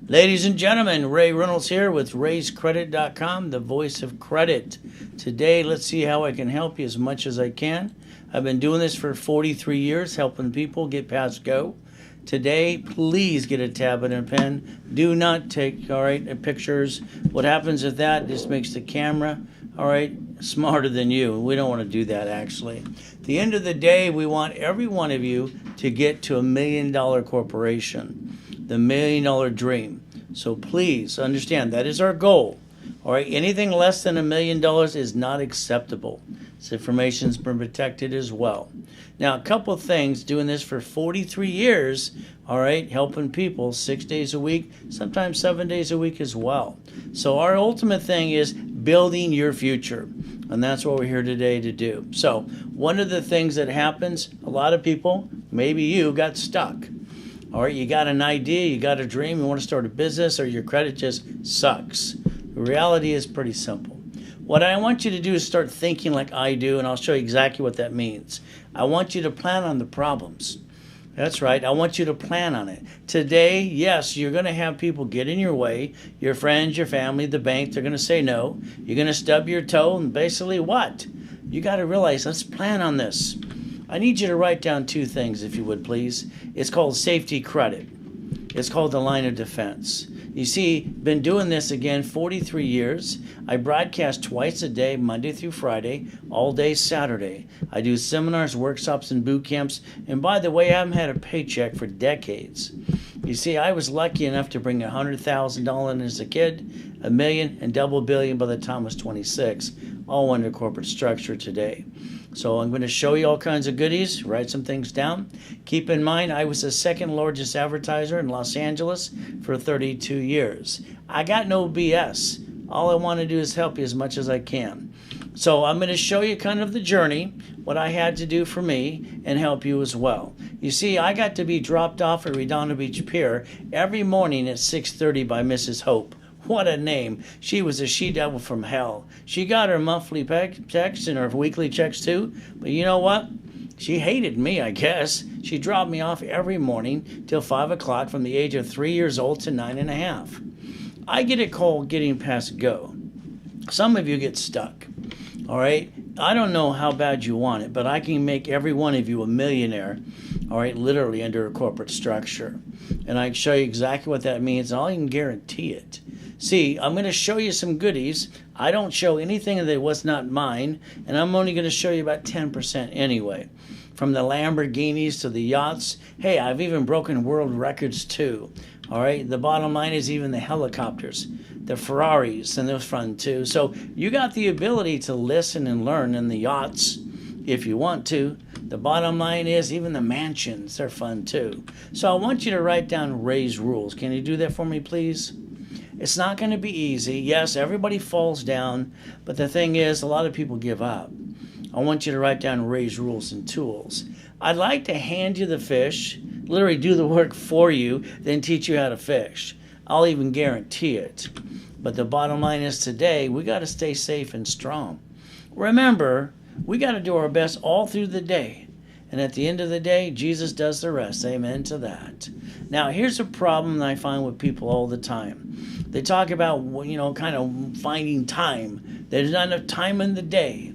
Ladies and gentlemen, Ray Reynolds here with RaysCredit.com, the voice of credit. Today, let's see how I can help you as much as I can. I've been doing this for 43 years, helping people get past go. Today, please get a tablet and a pen. Do not take, pictures. What happens with that just makes the camera, smarter than you. We don't want to do that, actually. At the end of the day, we want every one of you to get to $1 million corporation, the $1 million dream. So please understand that is our goal. Anything less than $1 million is not acceptable. This information's been protected as well. Now, a couple of things, doing this for 43 years, helping people 6 days a week, sometimes 7 days a week as well. So our ultimate thing is building your future, and that's what we're here today to do. So one of the things that happens, a lot of people, maybe you, got stuck. You got an idea, you got a dream, you want to start a business, or your credit just sucks. The reality is pretty simple. What I want you to do is start thinking like I do, and I'll show you exactly what that means. I want you to plan on the problems. That's right. I want you to plan on it. Today, yes, you're going to have people get in your way. Your friends, your family, the bank, they're going to say no. You're going to stub your toe, and basically what? You got to realize, let's plan on this. I need you to write down two things, if you would, please. It's called safety credit. It's called the line of defense. You see, been doing this again 43 years. I broadcast twice a day, Monday through Friday, all day Saturday. I do seminars, workshops, and boot camps. And by the way, I haven't had a paycheck for decades. You see, I was lucky enough to bring $100,000 in as a kid, $1 million, and double billion by the time I was 26, all under corporate structure today. So I'm going to show you all kinds of goodies, write some things down. Keep in mind, I was the second largest advertiser in Los Angeles for 32 years. I got no BS. All I want to do is help you as much as I can. So I'm going to show you kind of the journey, what I had to do for me, and help you as well. You see, I got to be dropped off at Redondo Beach Pier every morning at 6:30 by Mrs. Hope. What a name. She was a she-devil from hell. She got her monthly checks and her weekly checks too, but you know what? She hated me, I guess. She dropped me off every morning till 5 o'clock from the age of 3 years old to 9.5. I get a call getting past go. Some of you get stuck, I don't know how bad you want it, but I can make every one of you a millionaire, literally under a corporate structure. And I can show you exactly what that means, and I'll even guarantee it. See, I'm going to show you some goodies. I don't show anything that was not mine, and I'm only going to show you about 10% anyway. From the Lamborghinis to the yachts. Hey, I've even broken world records too. The bottom line is even the helicopters, the Ferraris, and those fun too. So you got the ability to listen and learn in the yachts if you want to. The bottom line is even the mansions, they're fun too. So I want you to write down Ray's rules. Can you do that for me, please? It's not going to be easy. Yes, everybody falls down, but the thing is, a lot of people give up. I want you to write down Ray's rules and tools. I'd like to hand you the fish, literally do the work for you, then teach you how to fish. I'll even guarantee it. But the bottom line is today, we got to stay safe and strong. Remember, we got to do our best all through the day. And at the end of the day, Jesus does the rest. Amen to that. Now, here's a problem that I find with people all the time. They talk about, kind of finding time. There's not enough time in the day.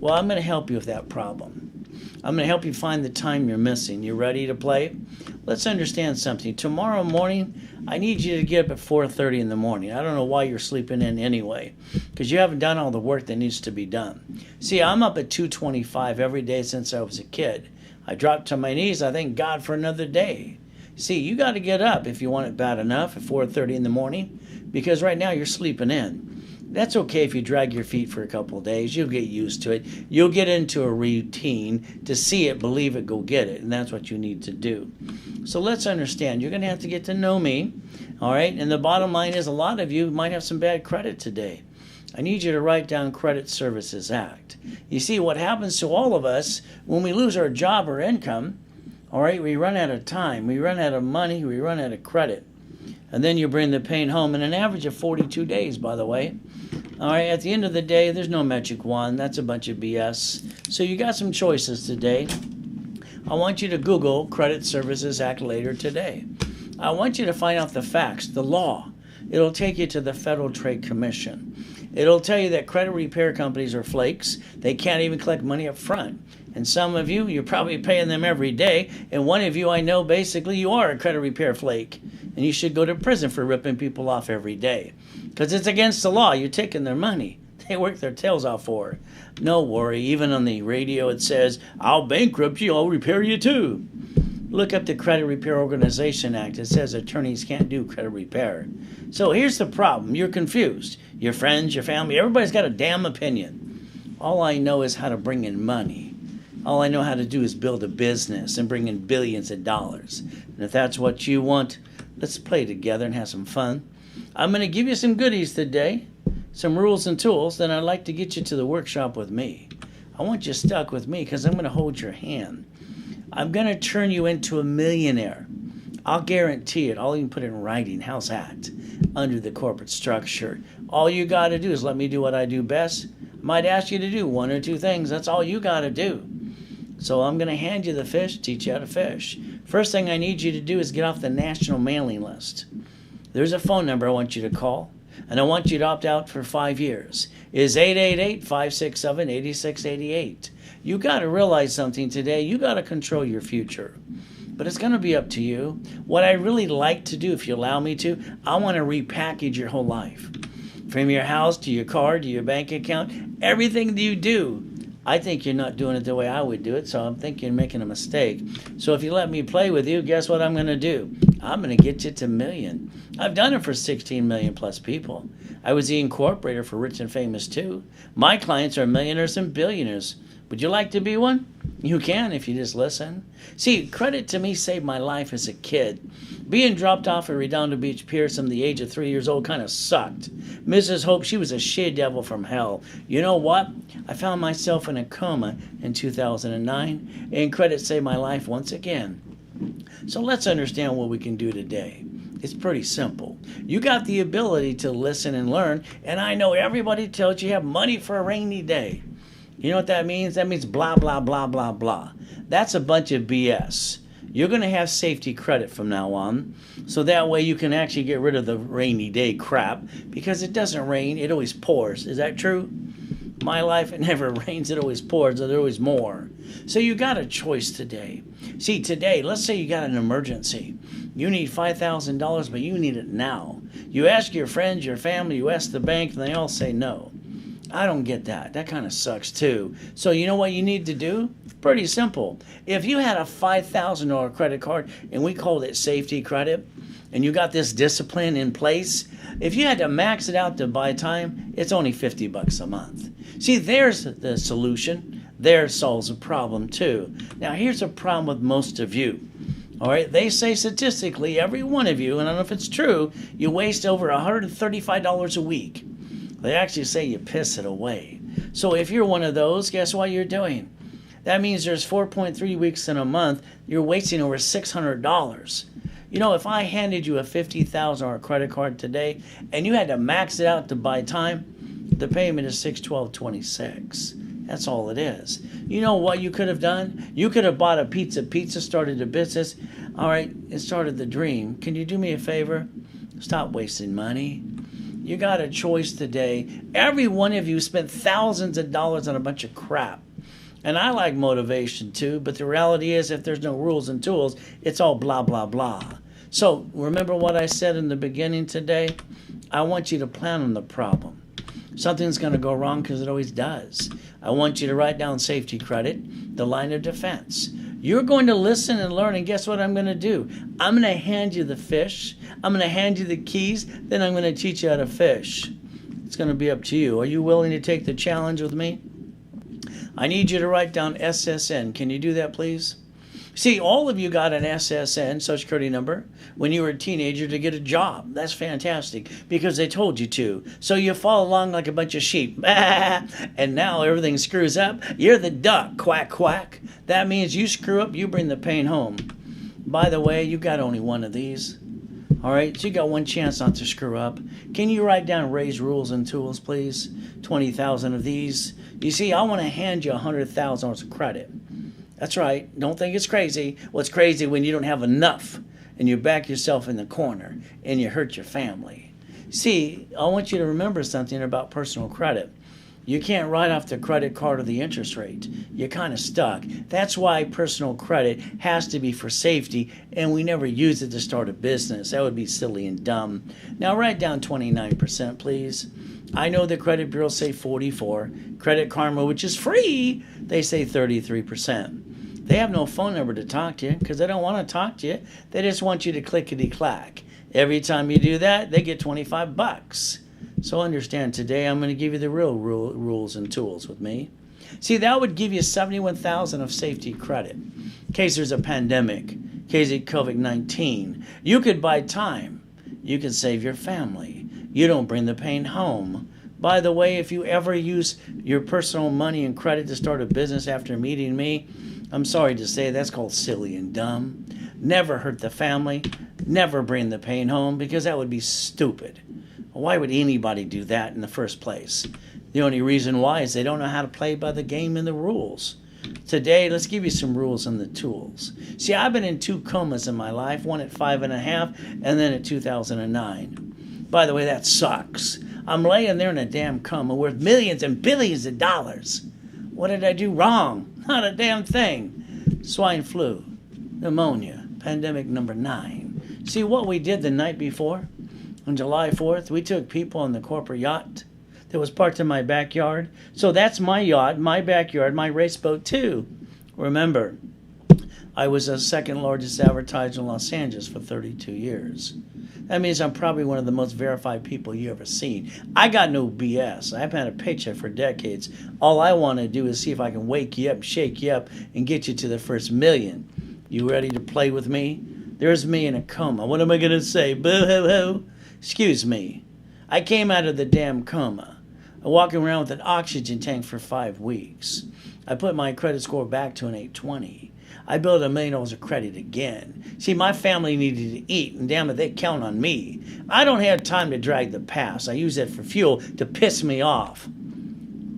Well, I'm going to help you with that problem. I'm going to help you find the time you're missing. You ready to play? Let's understand something. Tomorrow morning, I need you to get up at 4:30 in the morning. I don't know why you're sleeping in anyway, because you haven't done all the work that needs to be done. See, I'm up at 2:25 every day since I was a kid. I dropped to my knees. I thank God for another day. See, you got to get up if you want it bad enough at 4:30 in the morning, because right now you're sleeping in. That's okay if you drag your feet for a couple of days. You'll get used to it. You'll get into a routine. To see it, believe it, go get it. And that's what you need to do. So let's understand. You're going to have to get to know me. And the bottom line is a lot of you might have some bad credit today. I need you to write down Credit Services Act. You see, what happens to all of us when we lose our job or income, we run out of time. We run out of money. We run out of credit. And then you bring the pain home in an average of 42 days, by the way. At the end of the day, there's no magic wand. That's a bunch of BS. So you got some choices today. I want you to Google Credit Services Act later today. I want you to find out the facts, the law. It'll take you to the Federal Trade Commission. It'll tell you that credit repair companies are flakes. They can't even collect money up front. And some of you, you're probably paying them every day. And one of you, I know, basically you are a credit repair flake. And you should go to prison for ripping people off every day. Because it's against the law. You're taking their money. They work their tails off for it. No worry. Even on the radio it says, I'll bankrupt you, I'll repair you too. Look up the Credit Repair Organization Act. It says attorneys can't do credit repair. So here's the problem. You're confused. Your friends, your family, everybody's got a damn opinion. All I know is how to bring in money. All I know how to do is build a business and bring in billions of dollars. And if that's what you want, let's play together and have some fun. I'm going to give you some goodies today, some rules and tools. Then I'd like to get you to the workshop with me. I want you stuck with me because I'm going to hold your hand. I'm going to turn you into a millionaire. I'll guarantee it. I'll even put it in writing. How's that? Under the corporate structure. All you got to do is let me do what I do best. I might ask you to do one or two things. That's all you got to do. So I'm going to hand you the fish, teach you how to fish. First thing I need you to do is get off the national mailing list. There's a phone number I want you to call, and I want you to opt out for 5 years. It is 888-567-8688. You got to realize something today. You got to control your future. But it's going to be up to you. What I really like to do, if you allow me to, I want to repackage your whole life. From your house to your car to your bank account, everything that you do. I think you're not doing it the way I would do it, so I'm thinking you're making a mistake. So if you let me play with you, guess what I'm going to do? I'm going to get you to a million. I've done it for 16 million plus people. I was the incorporator for Rich and Famous too. My clients are millionaires and billionaires. Would you like to be one? You can if you just listen. See, credit to me saved my life as a kid. Being dropped off at Redondo Beach Pier from the age of 3 years old kind of sucked. Mrs. Hope, she was a she-devil from hell. You know what? I found myself in a coma in 2009, and credit saved my life once again. So let's understand what we can do today. It's pretty simple. You got the ability to listen and learn, and I know everybody tells you have money for a rainy day. You know what that means? That means blah, blah, blah, blah, blah. That's a bunch of BS. You're going to have safety credit from now on, so that way you can actually get rid of the rainy day crap, because it doesn't rain, it always pours. Is that true? My life, it never rains, it always pours, there's always more. So you got a choice today. See, today, let's say you got an emergency. You need $5,000, but you need it now. You ask your friends, your family, you ask the bank, and they all say no. I don't get that. That kind of sucks too. So you know what you need to do? Pretty simple. If you had a $5,000 credit card and we called it safety credit, and you got this discipline in place, if you had to max it out to buy time, it's only $50 a month. See, there's the solution. There solves a problem too. Now here's a problem with most of you. All right, they say statistically, every one of you, and I don't know if it's true, you waste over $135 a week. They actually say you piss it away. So if you're one of those, guess what you're doing? That means there's 4.3 weeks in a month. You're wasting over $600. You know, if I handed you a $50,000 credit card today and you had to max it out to buy time, the payment is $612.26. That's all it is. You know what you could have done? You could have bought a pizza, started a business. All right, it started the dream. Can you do me a favor? Stop wasting money. You got a choice today. Every one of you spent thousands of dollars on a bunch of crap. And I like motivation too, but the reality is if there's no rules and tools, it's all blah, blah, blah. So remember what I said in the beginning today? I want you to plan on the problem. Something's going to go wrong because it always does. I want you to write down safety credit, the line of defense. You're going to listen and learn, and guess what I'm going to do? I'm going to hand you the fish. I'm going to hand you the keys. Then I'm going to teach you how to fish. It's going to be up to you. Are you willing to take the challenge with me? I need you to write down SSN. Can you do that, please? See, all of you got an SSN, Social Security number, when you were a teenager to get a job. That's fantastic because they told you to. So you follow along like a bunch of sheep. And now everything screws up. You're the duck, quack, quack. That means you screw up, you bring the pain home. By the way, you got only one of these. All right, so you got one chance not to screw up. Can you write down Ray's rules and tools, please? 20,000 of these. You see, I want to hand you $100,000 of credit. That's right. Don't think it's crazy. What's crazy when you don't have enough. and you back yourself in the corner and you hurt your family. See, I want you to remember something about personal credit. You can't write off the credit card or the interest rate. You're kind of stuck. That's why personal credit has to be for safety, and we never use it to start a business. That would be silly and dumb. Now write down 29%, please. I know the credit bureaus say 44%. Credit Karma, which is free, they say 33%. They have no phone number to talk to you because they don't want to talk to you. They just want you to clickety-clack. Every time you do that, they get $25. So understand, today I'm going to give you the real rules and tools with me. See, that would give you $71,000 of safety credit in case there's a pandemic, in case of COVID-19. You could buy time. You could save your family. You don't bring the pain home. By the way, if you ever use your personal money and credit to start a business after meeting me, I'm sorry to say that's called silly and dumb. Never hurt the family. Never bring the pain home, because that would be stupid. Why would anybody do that in the first place? The only reason why is they don't know how to play by the game and the rules. Today, let's give you some rules and the tools. See, I've been in 2 comas in my life, one at 5.5 and then at 2009. By the way, that sucks. I'm laying there in a damn coma worth millions and billions of dollars. What did I do wrong? Not a damn thing. Swine flu, pneumonia, pandemic number 9. See what we did the night before? On July 4th, we took people on the corporate yacht that was parked in my backyard. So that's my yacht, my backyard, my race boat too. Remember, I was the second largest advertiser in Los Angeles for 32 years. That means I'm probably one of the most verified people you ever seen. I got no BS. I've had a paycheck for decades. All I want to do is see if I can wake you up, shake you up, and get you to the first million. You ready to play with me? There's me in a coma. What am I going to say? Boo-hoo-hoo. Excuse me. I came out of the damn coma. I'm walking around with an oxygen tank for 5 weeks. I put my credit score back to an 820. I built $1 million of credit again. See, my family needed to eat, and damn it, they count on me. I don't have time to drag the past. I use that for fuel to piss me off.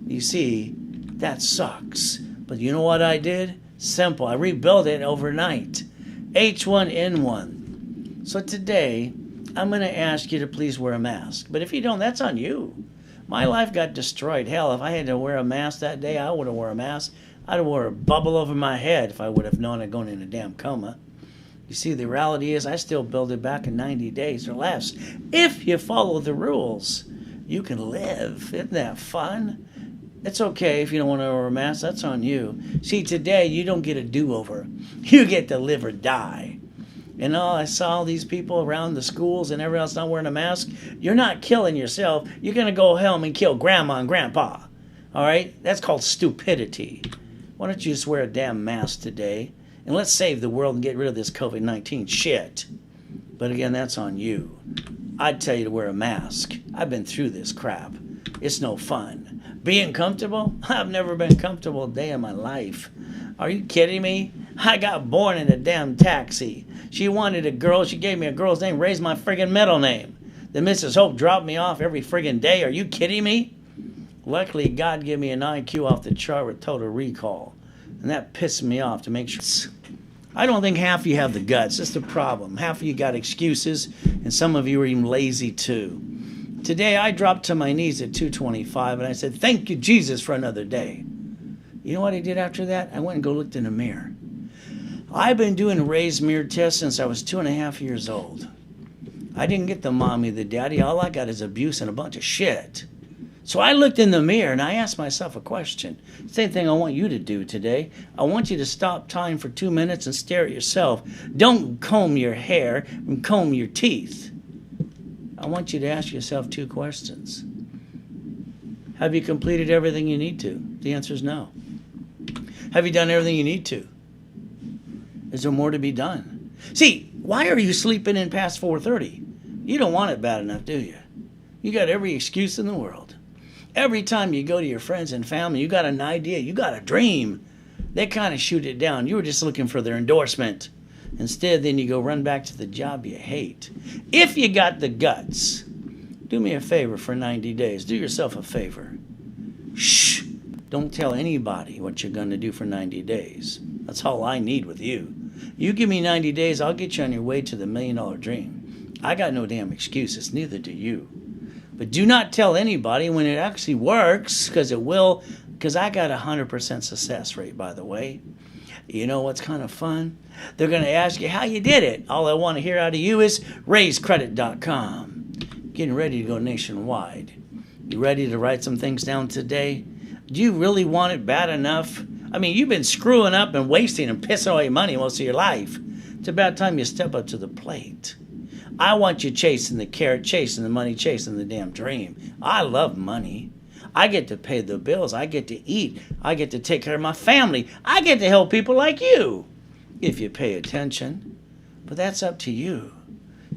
You see, that sucks. But you know what I did? Simple. I rebuilt it overnight. H1N1. So today, I'm going to ask you to please wear a mask. But if you don't, that's on you. My life got destroyed. Hell, if I had to wear a mask that day, I would have worn a mask. I'd have wore a bubble over my head if I would have known I'd gone in a damn coma. You see, the reality is I still build it back in 90 days or less. If you follow the rules, you can live. Isn't that fun? It's okay if you don't want to wear a mask. That's on you. See, today you don't get a do-over. You get to live or die. You know, I saw all these people around the schools and everyone else not wearing a mask. You're not killing yourself. You're going to go home and kill grandma and grandpa. All right? That's called stupidity. Why don't you just wear a damn mask today? And let's save the world and get rid of this COVID-19 shit. But again, that's on you. I'd tell you to wear a mask. I've been through this crap. It's no fun. Being comfortable? I've never been comfortable a day in my life. Are you kidding me? I got born in a damn taxi. She wanted a girl. She gave me a girl's name, raised my friggin' middle name. The Mrs. Hope dropped me off every friggin' day. Are you kidding me? Luckily, God gave me an IQ off the chart with total recall. And that pissed me off to make sure. I don't think half of you have the guts. That's the problem. Half of you got excuses, and some of you are even lazy too. Today, I dropped to my knees at 2:25, and I said, thank you, Jesus, for another day. You know what I did after that? I went and looked in the mirror. I've been doing raised mirror tests since I was 2.5 years old. I didn't get the mommy, the daddy. All I got is abuse and a bunch of shit. So I looked in the mirror and I asked myself a question. Same thing I want you to do today. I want you to stop time for 2 minutes and stare at yourself. Don't comb your hair and comb your teeth. I want you to ask yourself 2 questions. Have you completed everything you need to? The answer is no. Have you done everything you need to? Is there more to be done? See, why are you sleeping in past 4:30? You don't want it bad enough, do you? You got every excuse in the world. Every time you go to your friends and family, you got an idea, you got a dream. They kind of shoot it down. You were just looking for their endorsement. Instead, then you go run back to the job you hate. If you got the guts, do me a favor for 90 days. Do yourself a favor. Shh. Don't tell anybody what you're going to do for 90 days. That's all I need with you. You give me 90 days, I'll get you on your way to the $1 million dream. I got no damn excuses, neither do you. But do not tell anybody when it actually works, because it will, because I got 100% success rate, by the way. You know what's kind of fun? They're going to ask you how you did it. All I want to hear out of you is raisecredit.com. Getting ready to go nationwide. You ready to write some things down today? Do you really want it bad enough? I mean, you've been screwing up and wasting and pissing away money most of your life. It's about time you step up to the plate. I want you chasing the carrot, chasing the money, chasing the damn dream. I love money. I get to pay the bills. I get to eat. I get to take care of my family. I get to help people like you, if you pay attention. But that's up to you.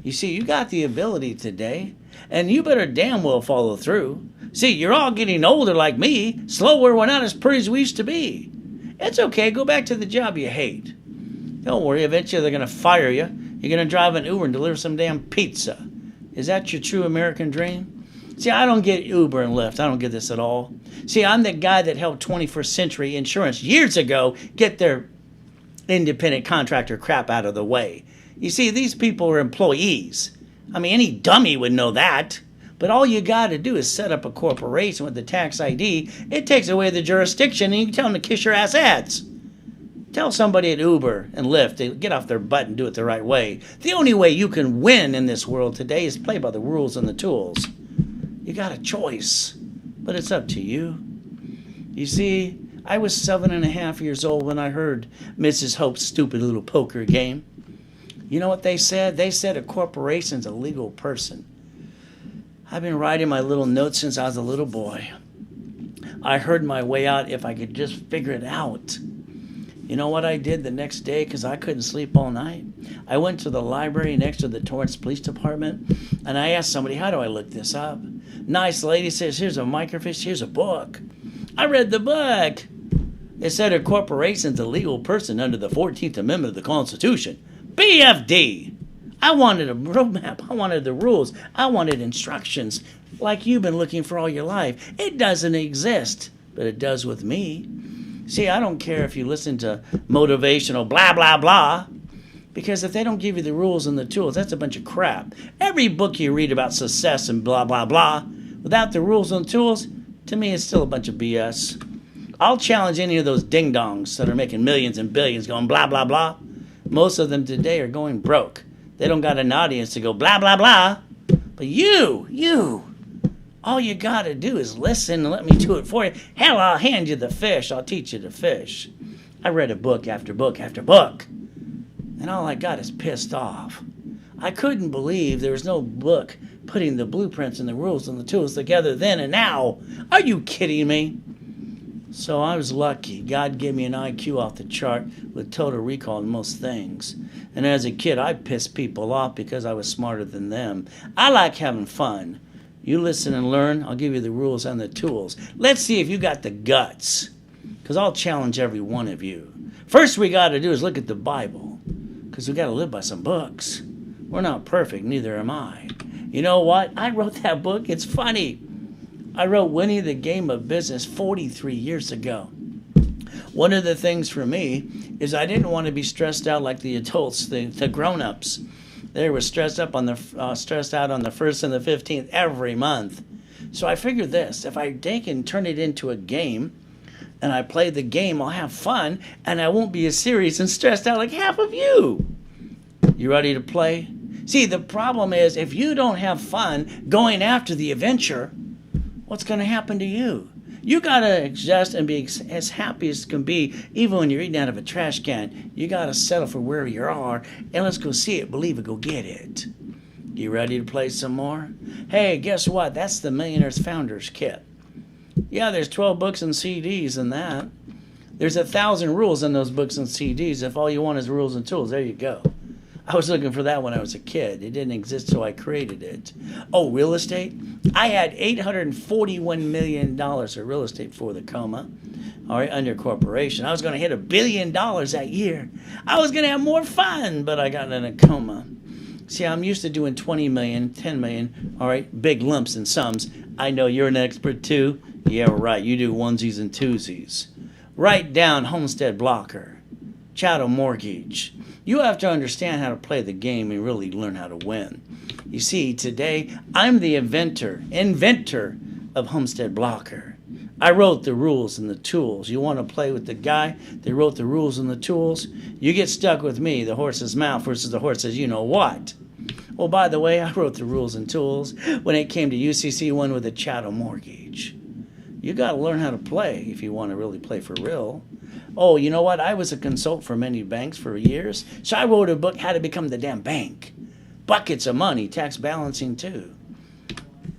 You see, you got the ability today, and you better damn well follow through. See, you're all getting older like me. Slower, we're not as pretty as we used to be. It's okay. Go back to the job you hate. Don't worry. Eventually, they're going to fire you. You're going to drive an Uber and deliver some damn pizza. Is that your true American dream? See, I don't get Uber and Lyft. I don't get this at all. See, I'm the guy that helped 21st Century Insurance years ago get their independent contractor crap out of the way. You see, these people are employees. I mean, any dummy would know that. But all you got to do is set up a corporation with the tax ID. It takes away the jurisdiction, and you can tell them to kiss your ass. Tell somebody at Uber and Lyft to get off their butt and do it the right way. The only way you can win in this world today is play by the rules and the tools. You got a choice, but it's up to you. You see, I was 7.5 years old when I heard Mrs. Hope's stupid little poker game. You know what they said? They said a corporation's a legal person. I've been writing my little notes since I was a little boy. I heard my way out if I could just figure it out. You know what I did the next day because I couldn't sleep all night? I went to the library next to the Torrance Police Department, and I asked somebody, how do I look this up? Nice lady says, here's a microfiche, here's a book. I read the book. It said a corporation's a legal person under the 14th Amendment of the Constitution. BFD! I wanted a roadmap. I wanted the rules. I wanted instructions like you've been looking for all your life. It doesn't exist, but it does with me. See, I don't care if you listen to motivational blah, blah, blah, because if they don't give you the rules and the tools, that's a bunch of crap. Every book you read about success and blah, blah, blah, without the rules and tools, to me, it's still a bunch of BS. I'll challenge any of those ding-dongs that are making millions and billions going blah, blah, blah. Most of them today are going broke. They don't got an audience to go blah, blah, blah. But you, all you got to do is listen and let me do it for you. Hell, I'll hand you the fish. I'll teach you to fish. I read a book after book after book, and all I got is pissed off. I couldn't believe there was no book putting the blueprints and the rules and the tools together then and now. Are you kidding me? So I was lucky. God gave me an IQ off the chart with total recall in most things. And as a kid, I pissed people off because I was smarter than them. I like having fun. You listen and learn. I'll give you the rules and the tools. Let's see if you got the guts, because I'll challenge every one of you. First we got to do is look at the Bible, because we got to live by some books. We're not perfect, neither am I. You know what? I wrote that book. It's funny. I wrote Winning the Game of Business 43 years ago. One of the things for me is I didn't want to be stressed out like the adults, the grown-ups. They were stressed out on the 1st and the 15th every month. So I figured this: if I take and turn it into a game, and I play the game, I'll have fun, and I won't be as serious and stressed out like half of you. You ready to play? See, the problem is if you don't have fun going after the adventure, what's going to happen to you? You got to adjust and be as happy as can be, even when you're eating out of a trash can. You got to settle for where you are, and let's go see it, believe it, go get it. You ready to play some more? Hey, guess what? That's the Millionaire's Founders Kit. Yeah, there's 12 books and CDs in that. There's 1,000 rules in those books and CDs. If all you want is rules and tools, there you go. I was looking for that when I was a kid. It didn't exist, so I created it. Oh, real estate? I had $841 million of real estate for the coma, all right, under corporation. I was going to hit $1 billion that year. I was going to have more fun, but I got in a coma. See, I'm used to doing 20 million, 10 million, all right, big lumps and sums. I know you're an expert too. Yeah, right, you do onesies and twosies. Write down Homestead Blocker, Chattel Mortgage, You have to understand how to play the game and really learn how to win. You see, today, I'm the inventor of Homestead Blocker. I wrote the rules and the tools. You want to play with the guy that wrote the rules and the tools? You get stuck with me, the horse's mouth versus the horse's you know what. Well, by the way, I wrote the rules and tools when it came to UCC 1 with a chattel mortgage. You got to learn how to play if you want to really play for real. Oh, you know what? I was a consultant for many banks for years, so I wrote a book, How to Become the Damn Bank. Buckets of money, tax balancing too.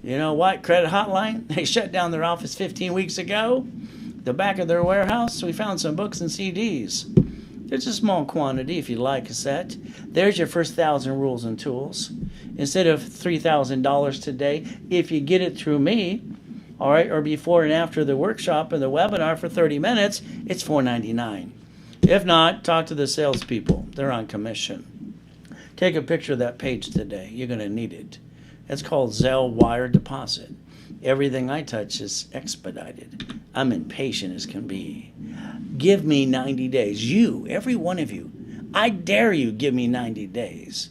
You know what? Credit Hotline, they shut down their office 15 weeks ago. The back of their warehouse, we found some books and CDs. There's a small quantity if you'd like a set. There's your first 1,000 rules and tools. Instead of $3,000 today, if you get it through me, all right, or before and after the workshop and the webinar for 30 minutes, it's $4.99. If not, talk to the salespeople. They're on commission. Take a picture of that page today. You're going to need it. It's called Zelle Wire Deposit. Everything I touch is expedited. I'm impatient as can be. Give me 90 days. You, every one of you, I dare you, give me 90 days.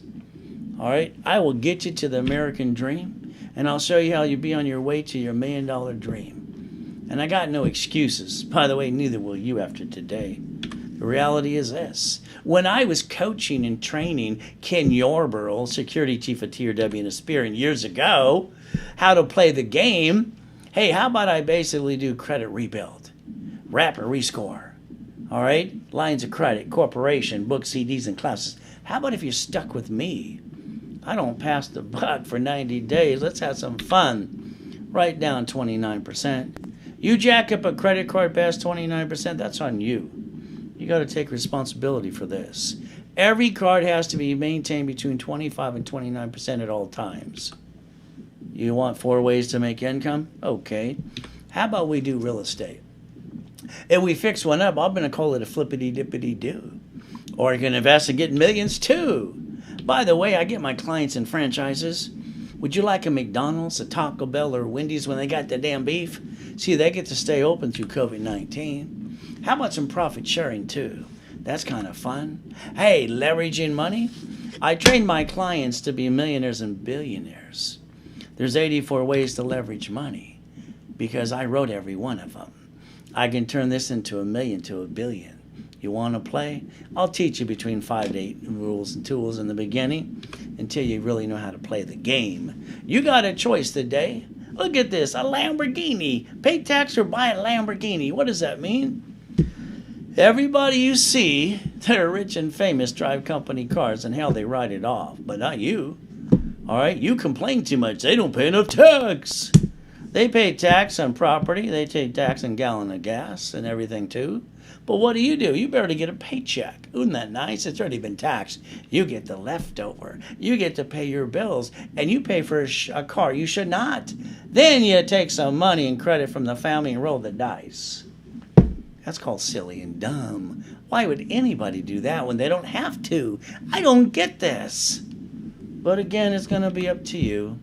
All right? I will get you to the American dream, and I'll show you how you'll be on your way to your $1 million dream. And I got no excuses. By the way, neither will you after today. The reality is this. When I was coaching and training Ken Yarborough, security chief of TRW and Aspirin years ago, how to play the game, hey, how about I basically do credit rebuild, wrap and rescore, all right? Lines of credit, corporation, book CDs and classes. How about if you're stuck with me? I don't pass the buck for 90 days. Let's have some fun. Write down 29%. You jack up a credit card past 29%, that's on you. You got to take responsibility for this. Every card has to be maintained between 25 and 29% at all times. You want 4 ways to make income? Okay. How about we do real estate? If we fix one up, I'm going to call it a flippity-dippity-do. Or you can invest and get millions too. By the way, I get my clients in franchises. Would you like a McDonald's, a Taco Bell, or Wendy's when they got the damn beef? See, they get to stay open through COVID-19. How about some profit sharing too? That's kind of fun. Hey, leveraging money? I train my clients to be millionaires and billionaires. There's 84 ways to leverage money because I wrote every one of them. I can turn this into $1 million to $1 billion. You want to play? I'll teach you between 5 to 8 rules and tools in the beginning until you really know how to play the game. You got a choice today. Look at this, a Lamborghini. Pay tax or buy a Lamborghini. What does that mean? Everybody you see that are rich and famous drive company cars, and hell, they write it off, but not you. All right, you complain too much. They don't pay enough tax. They pay tax on property. They pay tax on a gallon of gas and everything too. But what do? You barely get a paycheck. Isn't that nice? It's already been taxed. You get the leftover. You get to pay your bills, and you pay for a car you should not. Then you take some money and credit from the family and roll the dice. That's called silly and dumb. Why would anybody do that when they don't have to? I don't get this. But again, it's going to be up to you.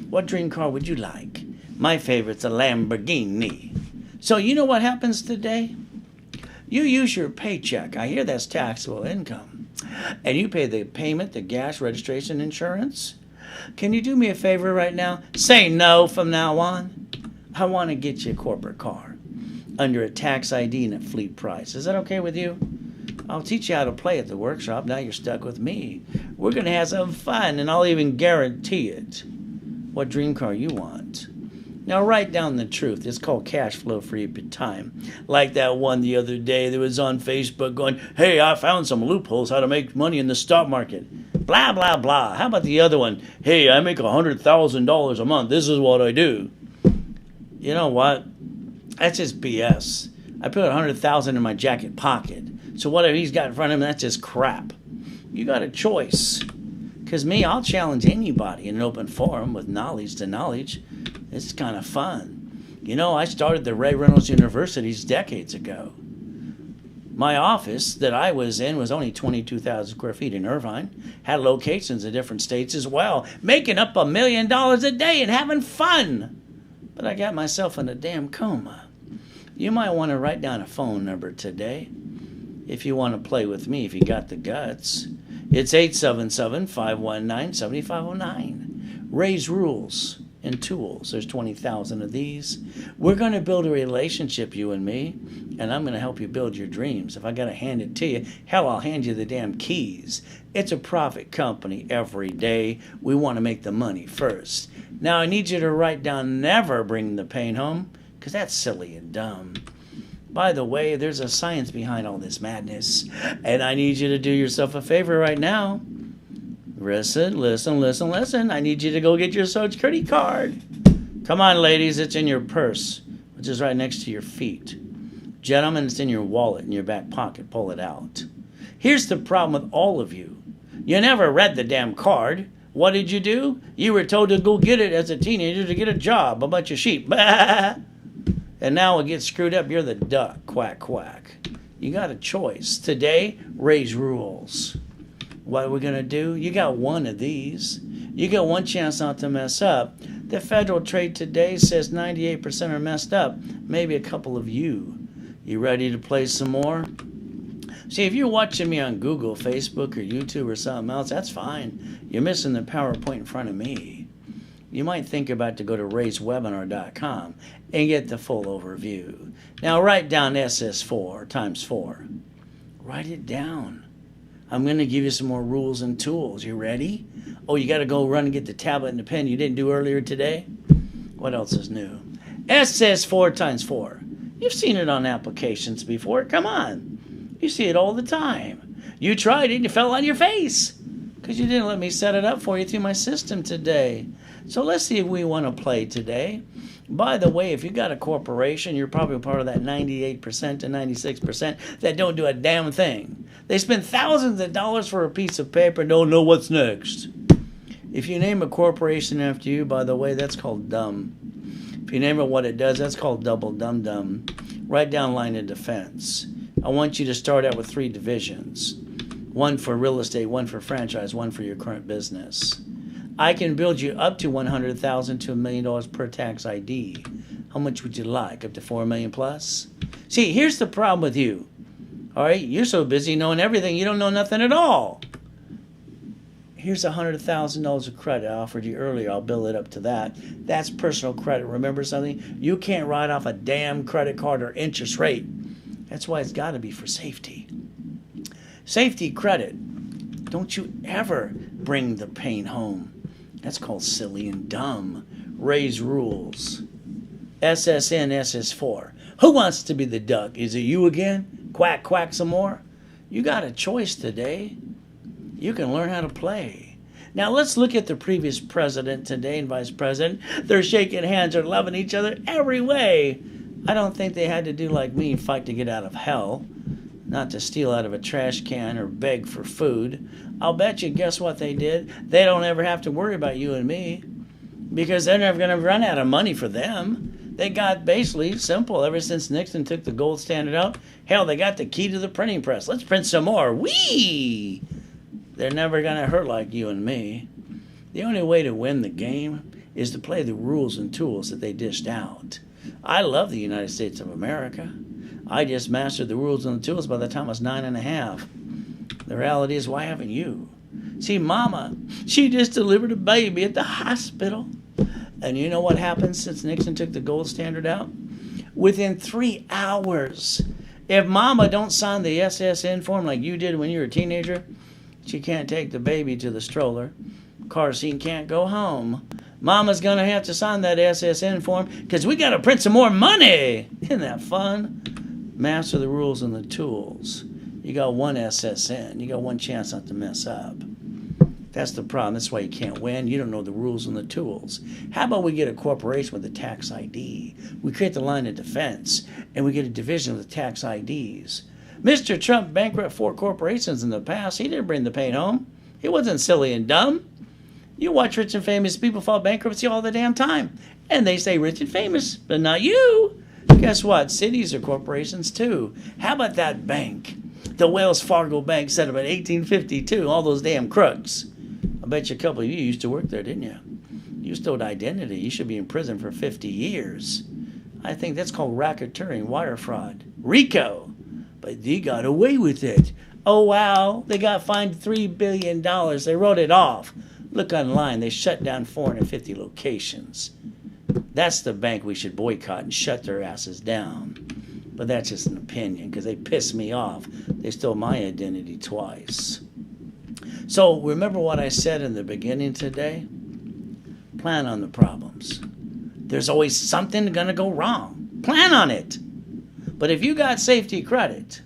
What dream car would you like? My favorite's a Lamborghini. So you know what happens today? You use your paycheck. I hear that's taxable income. And you pay the payment, the gas, registration, insurance. Can you do me a favor right now? Say no from now on. I want to get you a corporate car under a tax ID and a fleet price. Is that okay with you? I'll teach you how to play at the workshop. Now you're stuck with me. We're going to have some fun, and I'll even guarantee it. What dream car you want. Now write down the truth. It's called cash flow free time. Like that one the other day that was on Facebook going, hey, I found some loopholes how to make money in the stock market. Blah, blah, blah. How about the other one? Hey, I make $100,000 a month. This is what I do. You know what? That's just BS. I put $100,000 in my jacket pocket. So whatever he's got in front of him, that's just crap. You got a choice. Because me, I'll challenge anybody in an open forum with knowledge to knowledge. It's kind of fun. You know, I started the Reynolds universities decades ago. My office that I was in was only 22,000 square feet in Irvine. Had locations in different states as well. Making up $1 million a day and having fun. But I got myself in a damn coma. You might want to write down a phone number today. if you want to play with me, if you got the guts. It's 877-519-7509. Ray's Rules and Tools. There's 20,000 of these. We're going to build a relationship, you and me, and I'm going to help you build your dreams. If I got to hand it to you, hell, I'll hand you the damn keys. It's a profit company every day. We want to make the money first. Now, I need you to write down never bring the pain home, because that's silly and dumb. By the way, there's a science behind all this madness, and I need you to do yourself a favor right now. Listen. I need you to go get your Social Security card. Come on, ladies, it's in your purse, which is right next to your feet. Gentlemen, it's in your wallet, in your back pocket. Pull it out. Here's the problem with all of you. You never read the damn card. What did you do? You were told to go get it as a teenager to get a job. A bunch of sheep. And now it gets screwed up. You're the duck. Quack, quack. You got a choice. Today, Ray's Rules. What are we going to do? You got one of these. You got one chance not to mess up. The Federal Trade today says 98% are messed up. Maybe a couple of you. You ready to play some more? See, if you're watching me on Google, Facebook, or YouTube, or something else, that's fine. You're missing the PowerPoint in front of me. You might think about to go to rayswebinar.com and get the full overview. Now, write down SS4 times 4. Write it down. I'm going to give you some more rules and tools. You ready? Oh, you got to go run and get the tablet and the pen you didn't do earlier today? What else is new? SS4 times 4. You've seen it on applications before. Come on. You see it all the time. You tried it and you fell on your face because you didn't let me set it up for you through my system today. So let's see if we want to play today. By the way, if you got a corporation, you're probably part of that 98% to 96% that don't do a damn thing. They spend thousands of dollars for a piece of paper and don't know what's next. If you name a corporation after you, by the way, that's called dumb. If you name it what it does, that's called double dum-dum. Write down line of defense. I want you to start out with 3 divisions. One for real estate, one for franchise, one for your current business. I can build you up to $100,000 to $1 million per tax ID. How much would you like? Up to $4 million plus? See, here's the problem with you. All right, you're so busy knowing everything, you don't know nothing at all. Here's $100,000 of credit I offered you earlier. I'll bill it up to that. That's personal credit. Remember something? You can't write off a damn credit card or interest rate. That's why it's got to be for safety. Safety credit. Don't you ever bring the pain home. That's called silly and dumb. Ray's Rules. SSN, SS4. Who wants to be the duck? Is it you again? Quack, quack some more? You got a choice today. You can learn how to play. Now let's look at the previous president today and vice president. They're shaking hands, they're loving each other every way. I don't think they had to do like me, fight to get out of hell. Not to steal out of a trash can or beg for food. I'll bet you, guess what they did? They don't ever have to worry about you and me. Because they're never going to run out of money for them. They got basically simple ever since Nixon took the gold standard out. Hell, they got the key to the printing press. Let's print some more. Whee! They're never going to hurt like you and me. The only way to win the game is to play the rules and tools that they dished out. I love the United States of America. I just mastered the rules and the tools by the time I was 9.5. The reality is, why haven't you? See, Mama, she just delivered a baby at the hospital. And you know what happened since Nixon took the gold standard out? Within 3 hours, if Mama don't sign the SSN form like you did when you were a teenager, she can't take the baby to the stroller. Car seat can't go home. Mama's going to have to sign that SSN form because we got to print some more money. Isn't that fun? Master the rules and the tools. You got one SSN. You got one chance not to mess up. That's the problem. That's why you can't win. You don't know the rules and the tools. How about we get a corporation with a tax ID? We create the line of defense, and we get a division with tax IDs. Mr. Trump bankrupted 4 corporations in the past. He didn't bring the pain home. He wasn't silly and dumb. You watch rich and famous people file bankruptcy all the damn time. And they say rich and famous, but not you. Guess what? Cities are corporations too. How about that bank? The Wells Fargo Bank set up in 1852. All those damn crooks. I bet you a couple of you used to work there, didn't you? You stole identity. You should be in prison for 50 years. I think that's called racketeering, wire fraud. RICO. but they got away with it. Oh, wow, they got fined $3 billion. They wrote it off. Look online, they shut down 450 locations. That's the bank we should boycott and shut their asses down. But that's just an opinion, because they pissed me off. They stole my identity twice. So remember what I said in the beginning today? Plan on the problems. There's always something going to go wrong. Plan on it. But if you got safety credit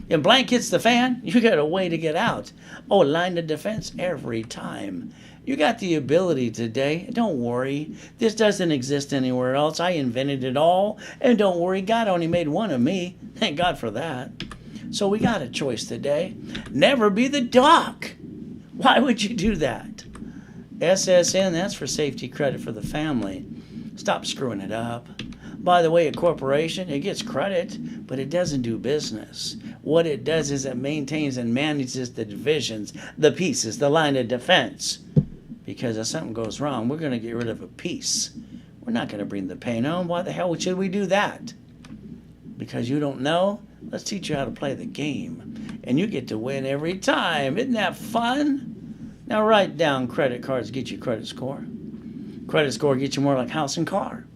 and blank hits the fan, you got a way to get out. Oh, line of defense every time. You got the ability today. Don't worry. This doesn't exist anywhere else. I invented it all. And don't worry, God only made one of me. Thank God for that. So we got a choice today. Never be the doc. Why would you do that? SSN, that's for safety credit for the family. Stop screwing it up. By the way, a corporation, it gets credit, but it doesn't do business. What it does is it maintains and manages the divisions, the pieces, the line of defense. Because if something goes wrong, we're going to get rid of a piece. We're not going to bring the pain on. Why the hell should we do that? Because you don't know? Let's teach you how to play the game. And you get to win every time. Isn't that fun? Now write down credit cards get you credit score. Credit score gets you more like house and car.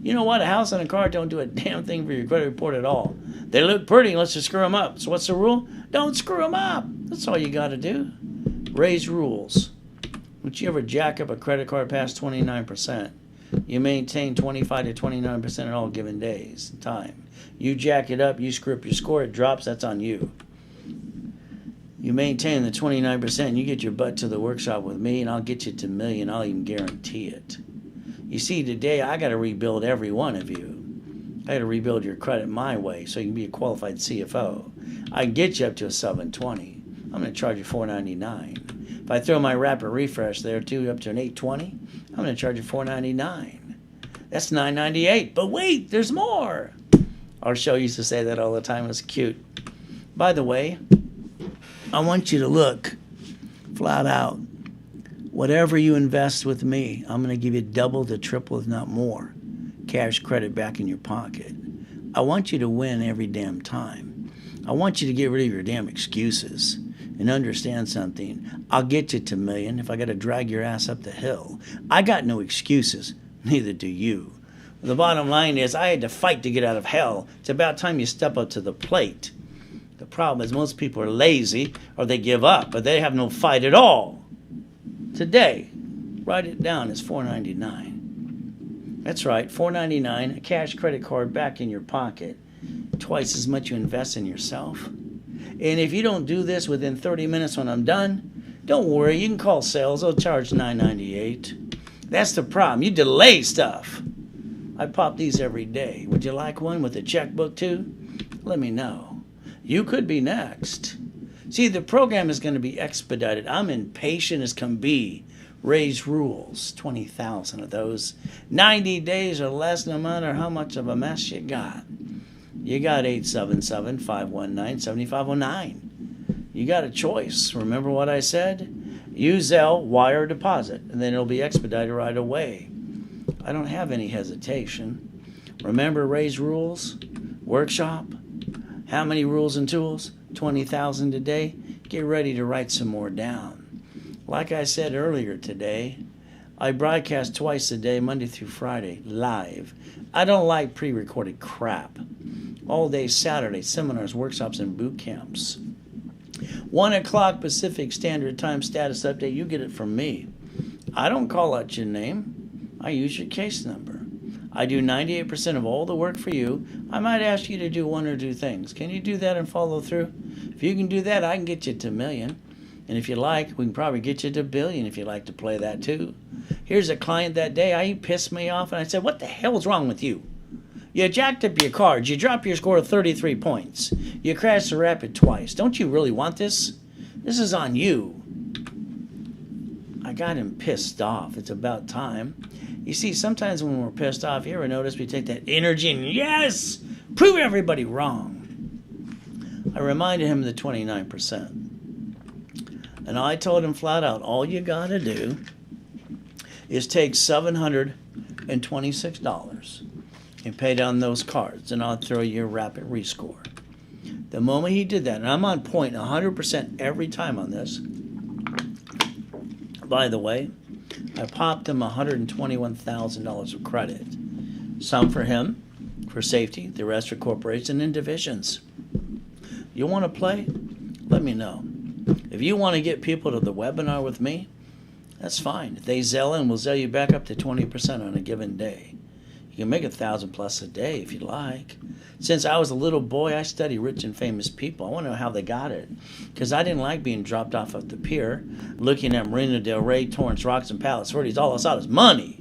You know what? A house and a car don't do a damn thing for your credit report at all. They look pretty, let's just screw them up. So what's the rule? Don't screw them up. That's all you got to do. Raise rules. Would you ever jack up a credit card past 29%? You maintain 25 to 29% at all given days, time. You jack it up, you screw up your score, it drops, that's on you. You maintain the 29%, you get your butt to the workshop with me, and I'll get you to $1 million. I'll even guarantee it. You see, today I got to rebuild every one of you. I got to rebuild your credit my way so you can be a qualified CFO. I can get you up to a 720. I'm going to charge you $499. If I throw my rapid refresh there too, up to an 820, I'm going to charge you $499. That's $998. But wait, there's more. Our show used to say that all the time. It was cute. By the way, I want you to look flat out. Whatever you invest with me, I'm going to give you double to triple, if not more, cash credit back in your pocket. I want you to win every damn time. I want you to get rid of your damn excuses and understand something. I'll get you to $1 million if I got to drag your ass up the hill. I got no excuses. Neither do you. The bottom line is I had to fight to get out of hell. It's about time you step up to the plate. The problem is most people are lazy or they give up, but they have no fight at all. Today, write it down, it's $499. That's right, $499, a cash credit card back in your pocket, twice as much you invest in yourself. And if you don't do this within 30 minutes when I'm done, don't worry, you can call sales, they'll charge $998. That's the problem, you delay stuff. I pop these every day. Would you like one with a checkbook too? Let me know. You could be next. See, the program is going to be expedited. I'm impatient as can be. Raise rules, 20,000 of those. 90 days or less, no matter how much of a mess you got. You got 877-519-7509. You got a choice. Remember what I said? Use Zelle, wire, deposit, and then it'll be expedited right away. I don't have any hesitation. Remember, raise rules, workshop. How many rules and tools? 20,000 today. Get ready to write some more down. Like I said earlier today, I broadcast twice a day, Monday through Friday, live. I don't like pre-recorded crap. All day Saturday, seminars, workshops, and boot camps. 1 o'clock Pacific Standard Time status update. You get it from me. I don't call out your name. I use your case number. I do 98% of all the work for you. I might ask you to do 1 or 2 things. Can you do that and follow through? If you can do that, I can get you to $1 million. And if you like, we can probably get you to $1 billion if you like to play that too. Here's a client that day. He pissed me off and I said, what the hell's wrong with you? You jacked up your cards. You dropped your score to 33 points. You crashed the rapid twice. Don't you really want this? This is on you. I got him pissed off. It's about time. You see, sometimes when we're pissed off, you ever notice we take that energy and yes, prove everybody wrong. I reminded him of the 29%. And I told him flat out, all you got to do is take $726 and pay down those cards, and I'll throw you a rapid rescore. The moment he did that, and I'm on point 100% every time on this. By the way, I popped him $121,000 of credit. Some for him, for safety, the rest for corporations and divisions. You want to play? Let me know. If you want to get people to the webinar with me, that's fine. If they Zelle in, we'll Zelle you back up to 20% on a given day. You can make 1,000 plus a day if you like. Since I was a little boy, I study rich and famous people. I want to know how they got it. Because I didn't like being dropped off at the pier, looking at Marina Del Rey, Torrance Rocks, and Palos Verdes. All I saw was money.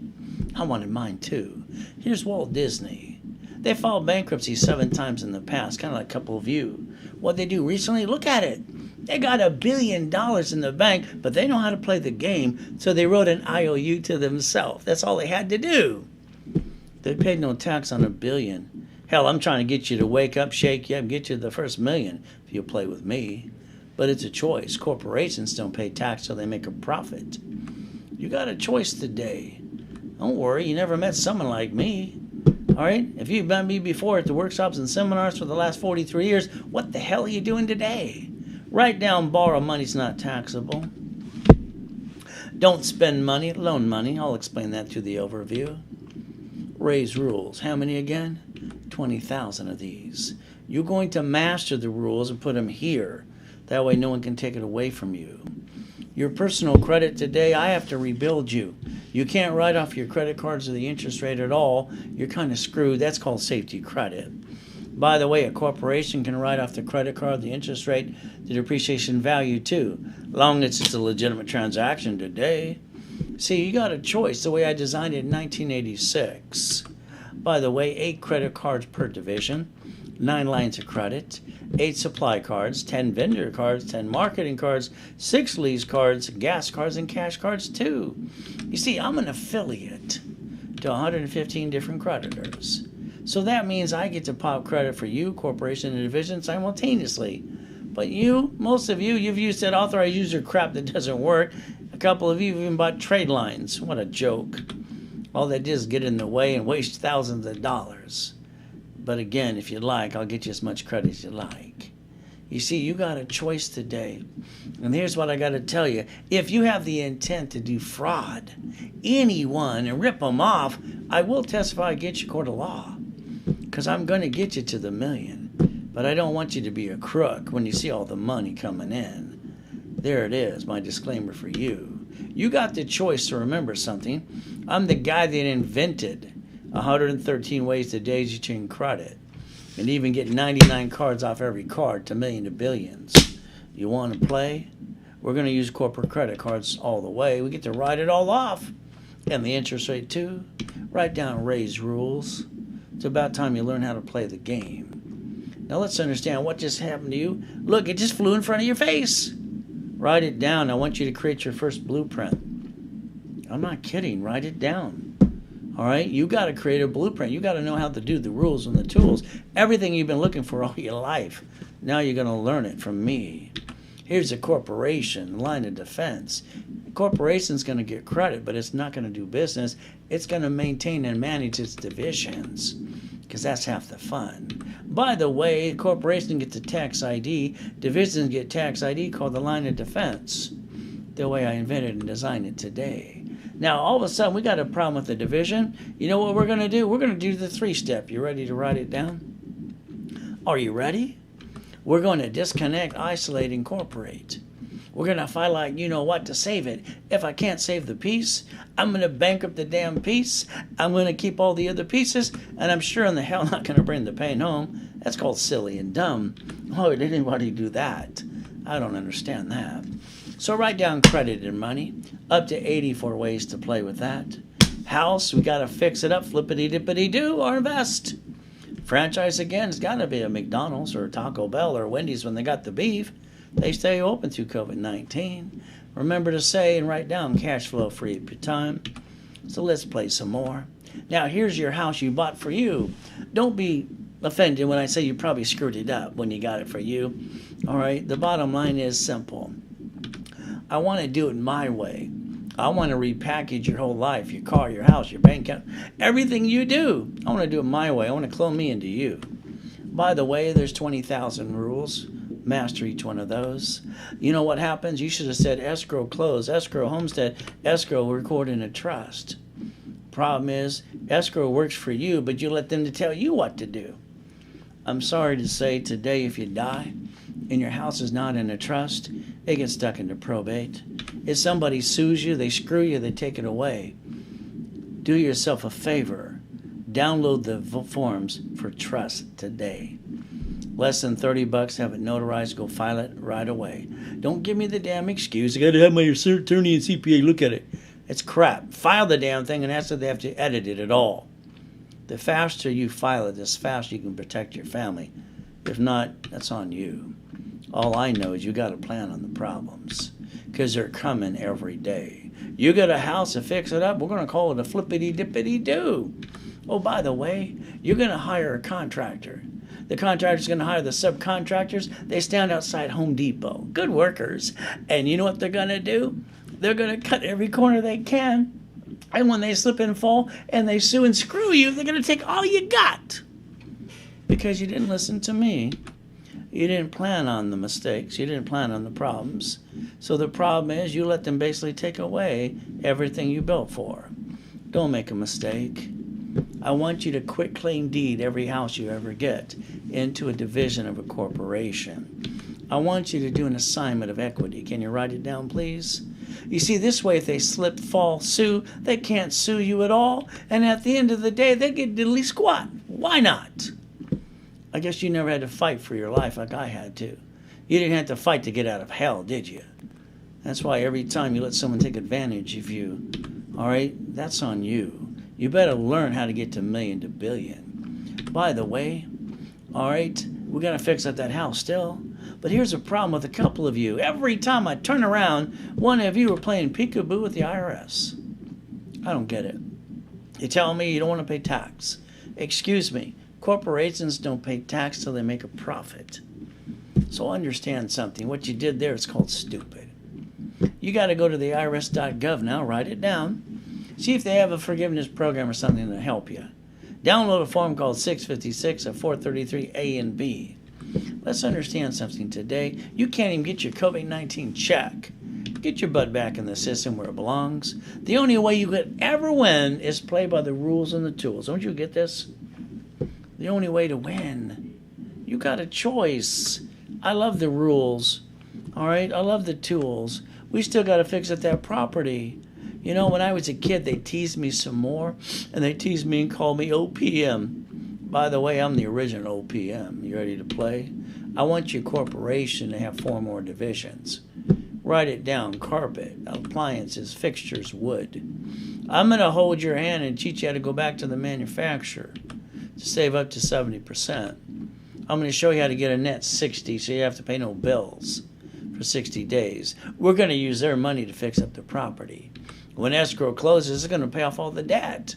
I wanted mine too. Here's Walt Disney. They filed bankruptcy 7 times in the past, kind of like a couple of you. What they do recently, look at it. They got $1 billion in the bank, but they know how to play the game, so they wrote an IOU to themselves. That's all they had to do. They paid no tax on $1 billion. Hell, I'm trying to get you to wake up, shake you up, get you to the first $1 million if you'll play with me. But it's a choice. Corporations don't pay tax till they make a profit. You got a choice today. Don't worry, you never met someone like me. All right? If you've met me before at the workshops and seminars for the last 43 years, what the hell are you doing today? Write down borrow money's not taxable. Don't spend money, loan money. I'll explain that through the overview. Raise rules. How many again? 20,000 of these. You're going to master the rules and put them here. That way no one can take it away from you. Your personal credit today, I have to rebuild you. You can't write off your credit cards or the interest rate at all. You're kind of screwed. That's called safety credit. By the way, a corporation can write off the credit card, the interest rate, the depreciation value too, long as it's a legitimate transaction today. See, you got a choice the way I designed it in 1986. By the way, 8 credit cards per division, 9 lines of credit, 8 supply cards, 10 vendor cards, 10 marketing cards, 6 lease cards, gas cards, and cash cards too. You see, I'm an affiliate to 115 different creditors. So that means I get to pop credit for you, corporation, and division simultaneously. But you, most of you, you've used that authorized user crap that doesn't work. A couple of you even bought trade lines. What a joke. All they did is get in the way and waste thousands of dollars. But again, if you like, I'll get you as much credit as you like. You see, you got a choice today. And here's what I got to tell you. If you have the intent to do fraud, anyone, and rip them off, I will testify against you court of law. Because I'm going to get you to the $1 million. But I don't want you to be a crook when you see all the money coming in. There it is, my disclaimer for you. You got the choice to remember something. I'm the guy that invented 113 ways to daisy chain credit. And even get 99 cards off every card to million to billions. You want to play? We're going to use corporate credit cards all the way. We get to write it all off. And the interest rate too. Write down Ray's rules. It's about time you learn how to play the game. Now let's understand what just happened to you. Look, it just flew in front of your face. Write it down. I want you to create your first blueprint. I'm not kidding. Write it down. All right? You got to create a blueprint. You got to know how to do the rules and the tools. Everything you've been looking for all your life. Now you're going to learn it from me. Here's a corporation, line of defense. The corporation's going to get credit, but it's not going to do business. It's going to maintain and manage its divisions, because that's half the fun. By the way, corporations get the tax ID. Divisions get tax ID called the line of defense, the way I invented and designed it today. Now, all of a sudden, we got a problem with the division. You know what we're going to do? We're going to do the 3-step. You ready to write it down? Are you ready? We're going to disconnect, isolate, incorporate. We're going to find like you know what to save it. If I can't save the piece, I'm going to bankrupt the damn piece. I'm going to keep all the other pieces, and I'm sure in the hell not going to bring the pain home. That's called silly and dumb. Why would anybody do that? I don't understand that. So write down credit and money. Up to 84 ways to play with that. House, we got to fix it up, flippity-dippity-do, or invest. Franchise, again, it's got to be a McDonald's or a Taco Bell or Wendy's when they got the beef. They stay open through COVID-19. Remember to say and write down cash flow free up your time. So let's play some more. Now, here's your house you bought for you. Don't be offended when I say you probably screwed it up when you got it for you. All right, the bottom line is simple. I want to do it my way. I want to repackage your whole life, your car, your house, your bank account, everything you do. I want to do it my way. I want to clone me into you. By the way, there's 20,000 rules. Master each one of those. You know what happens? You should have said escrow close, escrow homestead, escrow record in a trust. Problem is, escrow works for you, but you let them to tell you what to do. I'm sorry to say today, if you die and your house is not in a trust, it gets stuck into probate. If somebody sues you, they screw you, they take it away. Do yourself a favor. Download the forms for trust today. Less than $30, have it notarized, go file it right away. Don't give me the damn excuse, I gotta have my attorney and CPA look at it. It's crap. File the damn thing and ask if they have to edit it at all. The faster you file it, the faster you can protect your family. If not, that's on you. All I know is you got to plan on the problems, because they're coming every day. You got a house to fix it up, we're going to call it a flippity-dippity-doo. Oh, by the way, you're going to hire a contractor. The contractor's going to hire the subcontractors. They stand outside Home Depot. Good workers. And you know what they're going to do? They're going to cut every corner they can. And when they slip and fall and they sue and screw you, they're going to take all you got. Because you didn't listen to me. You didn't plan on the mistakes. You didn't plan on the problems. So the problem is you let them basically take away everything you built for. Don't make a mistake. I want you to quit claim deed every house you ever get into a division of a corporation. I want you to do an assignment of equity. Can you write it down, please? You see, this way, if they slip, fall, sue, they can't sue you at all. And at the end of the day, they get diddly squat. Why not? I guess you never had to fight for your life like I had to. You didn't have to fight to get out of hell, did you? That's why every time you let someone take advantage of you, all right, that's on you. You better learn how to get to million to billion. By the way, all right, we're going to fix up that house still. But here's a problem with a couple of you. Every time I turn around, one of you are playing peekaboo with the IRS. I don't get it. You tell me you don't want to pay tax. Excuse me, corporations don't pay tax till they make a profit. So understand something. What you did there is called stupid. You got to go to the irs.gov now, write it down. See if they have a forgiveness program or something to help you. Download a form called 656 of 433A and B. Let's understand something today. You can't even get your COVID-19 check. Get your butt back in the system where it belongs. The only way you could ever win is play by the rules and the tools. Don't you get this? The only way to win. You got a choice. I love the rules. All right? I love the tools. We still got to fix up that property. You know, when I was a kid, they teased me some more, and they teased me and called me OPM. By the way, I'm the original OPM. You ready to play? I want your corporation to have 4 more divisions. Write it down. Carpet, appliances, fixtures, wood. I'm going to hold your hand and teach you how to go back to the manufacturer to save up to 70%. I'm going to show you how to get a net 60 so you have to pay no bills for 60 days. We're going to use their money to fix up the property. When escrow closes, it's going to pay off all the debt.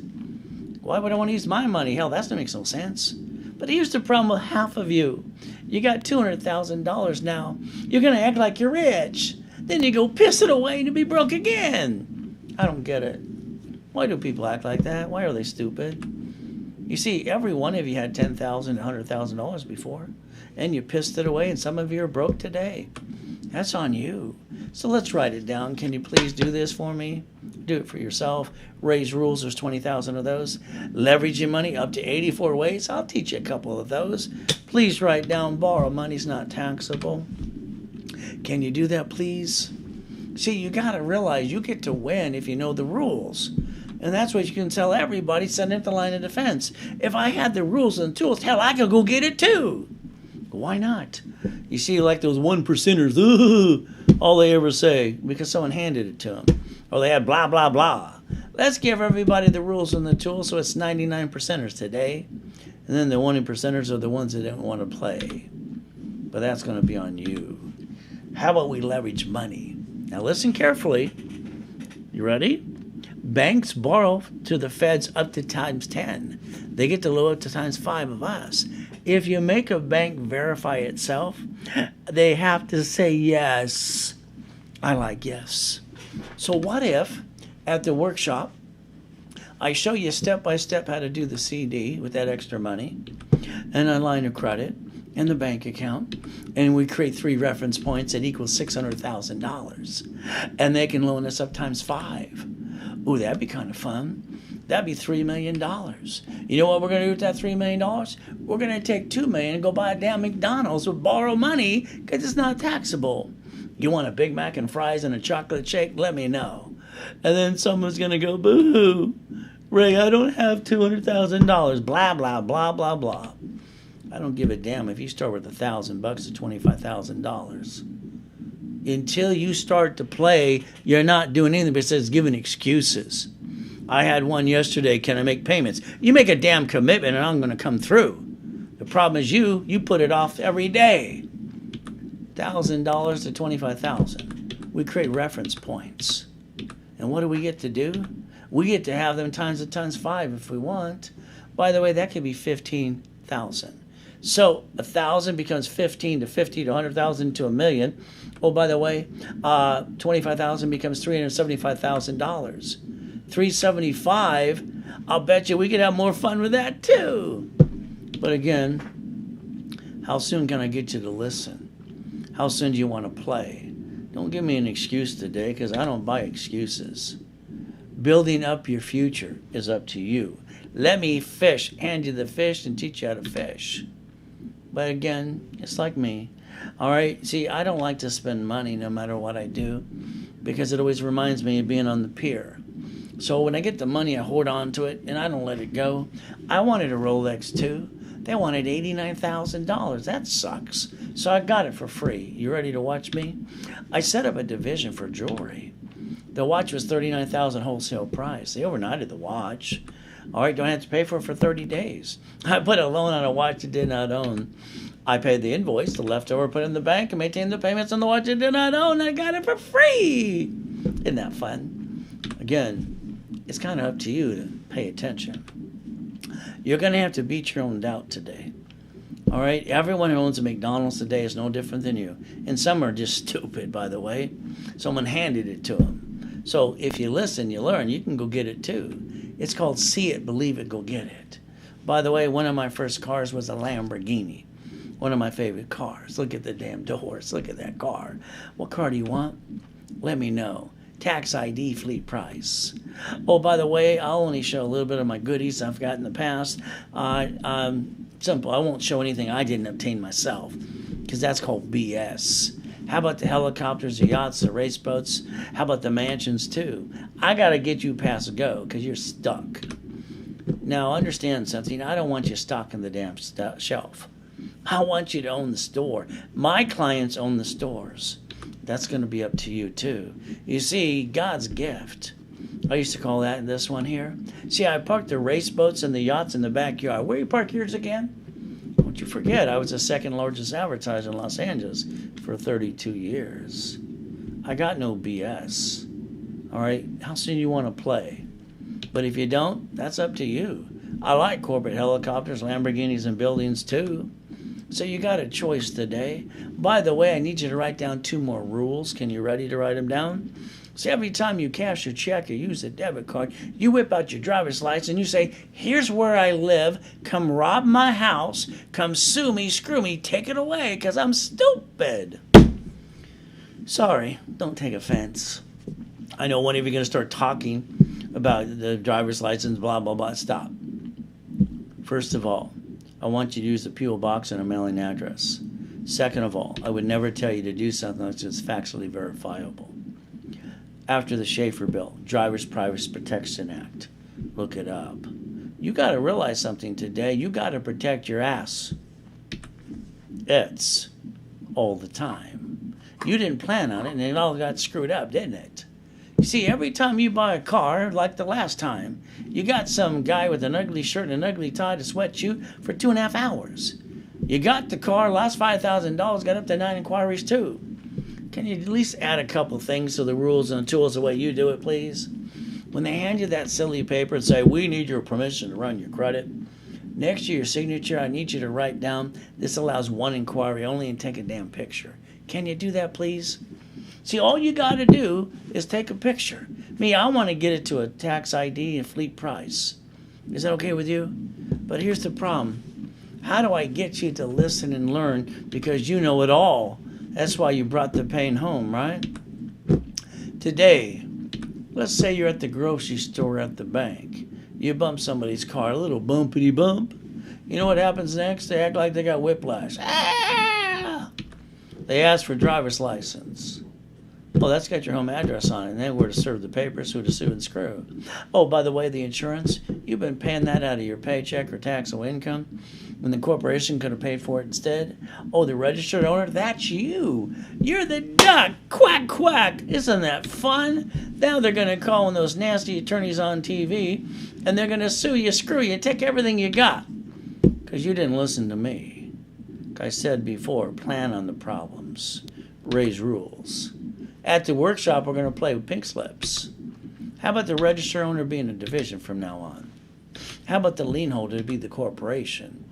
Why would I want to use my money? Hell, that makes no sense. But here's the problem with half of you. You got $200,000 now. You're going to act like you're rich. Then you go piss it away to be broke again. I don't get it. Why do people act like that? Why are they stupid? You see, every one of you had $10,000, $100,000 before, and you pissed it away, and some of you are broke today. That's on you. So let's write it down. Can you please do this for me? Do it for yourself. Raise rules. There's 20,000 of those. Leverage your money up to 84 ways. I'll teach you a couple of those. Please write down borrow money's not taxable. Can you do that, please? See, you got to realize you get to win if you know the rules. And that's what you can tell everybody setting up the line of defense. If I had the rules and tools, hell, I could go get it too. Why not? You see, like those 1%ers, all they ever say, because someone handed it to them. Or they had blah, blah, blah. Let's give everybody the rules and the tools so it's 99%ers today. And then the 1%ers are the ones that don't want to play. But that's going to be on you. How about we leverage money? Now listen carefully. You ready? Banks borrow to the feds up to times 10. They get to lower up to times 5 of us. If you make a bank verify itself, they have to say yes. I like yes. So what if, at the workshop, I show you step by step how to do the CD with that extra money. and a line of credit and the bank account, and we create 3 reference points that equals $600,000, and they can loan us up times 5. Ooh, that'd be kind of fun. That'd be $3 million. You know what we're going to do with that $3 million? We're going to take $2 million and go buy a damn McDonald's with borrow money because it's not taxable. You want a Big Mac and fries and a chocolate shake? Let me know. And then someone's going to go, boo-hoo, Ray, I don't have $200,000. Blah, blah, blah, blah, blah. I don't give a damn if you start with $1,000 to $25,000. Until you start to play, you're not doing anything besides giving excuses. I had one yesterday, can I make payments? You make a damn commitment and I'm going to come through. The problem is you put it off every day. $1,000 to $25,000. We create reference points. And what do we get to do? We get to have them times 5 if we want. By the way, that could be 15,000. So 1,000 becomes 15 to 50 to 100,000 to $1 million. Oh, by the way, 25,000 becomes $375,000. 375. I'll bet you we could have more fun with that too. But again, how soon can I get you to listen? How soon do you want to play? Don't give me an excuse today, because I don't buy excuses. Building up your future is up to you. Let me fish, hand you the fish, and teach you how to fish. But again, it's like me. All right, see, I don't like to spend money no matter what I do, because it always reminds me of being on the pier. So when I get the money, I hold on to it, and I don't let it go. I wanted a Rolex too. They wanted $89,000. That sucks. So I got it for free. You ready to watch me? I set up a division for jewelry. The watch was $39,000 wholesale price. They overnighted the watch. All right, don't have to pay for it for 30 days. I put a loan on a watch I did not own. I paid the invoice, the leftover put in the bank, and maintained the payments on the watch I did not own. I got it for free. Isn't that fun? Again, it's kind of up to you to pay attention. You're going to have to beat your own doubt today. All right? Everyone who owns a McDonald's today is no different than you. And some are just stupid, by the way. Someone handed it to them. So if you listen, you learn. You can go get it too. It's called see it, believe it, go get it. By the way, one of my first cars was a Lamborghini. One of my favorite cars. Look at the damn doors. Look at that car. What car do you want? Let me know. Tax ID, fleet price. Oh, by the way, I'll only show a little bit of my goodies I've got in the past. Simple. I won't show anything I didn't obtain myself, because that's called BS. How about the helicopters, the yachts, the race boats? How about the mansions too? I got to get you past go, because you're stuck. Now, understand something. I don't want you stuck in the damn shelf. I want you to own the store. My clients own the stores. That's going to be up to you too. You see, God's gift. I used to call that this one here. See, I parked the race boats and the yachts in the backyard. Where you park yours again? Don't you forget, I was the second largest advertiser in Los Angeles for 32 years. I got no BS. All right, how soon do you want to play? But if you don't, that's up to you. I like corporate helicopters, Lamborghinis, and buildings too. So you got a choice today. By the way, I need you to write down 2 more rules. Can you ready to write them down? So every time you cash your check or use a debit card, you whip out your driver's license and you say, here's where I live. Come rob my house. Come sue me, screw me, take it away, because I'm stupid. Sorry, don't take offense. I know one of you are going to start talking about the driver's license, blah, blah, blah. Stop. First of all, I want you to use the P.O. box and a mailing address. Second of all, I would never tell you to do something that's just factually verifiable. After the Schaefer Bill, Driver's Privacy Protection Act, look it up. You got to realize something today. You got to protect your ass. It's all the time. You didn't plan on it, and it all got screwed up, didn't it? You see, every time you buy a car, like the last time, you got some guy with an ugly shirt and an ugly tie to sweat you for 2.5 hours. You got the car, lost $5,000, got up to 9 inquiries too. Can you at least add a couple things to the rules and the tools the way you do it, please? When they hand you that silly paper and say, we need your permission to run your credit, next to your signature, I need you to write down, this allows 1 inquiry only, and take a damn picture. Can you do that, please? See, all you got to do is take a picture. Me, I want to get it to a tax ID and fleet price. Is that okay with you? But here's the problem. How do I get you to listen and learn? Because you know it all. That's why you brought the pain home, right? Today, let's say you're at the grocery store at the bank. You bump somebody's car, a little bumpity bump. You know what happens next? They act like they got whiplash. Ah! They ask for driver's license. Oh, that's got your home address on it, and then where to serve the papers, who to sue and screw. Oh, by the way, the insurance, you've been paying that out of your paycheck or taxable income when the corporation could have paid for it instead. Oh, the registered owner, that's you. You're the duck. Quack, quack. Isn't that fun? Now they're going to call in those nasty attorneys on TV, and they're going to sue you, screw you, take everything you got. Because you didn't listen to me. Like I said before, plan on the problems. Raise rules. At the workshop, we're going to play with pink slips. How about the register owner being a division from now on? How about the lien holder to be the corporation?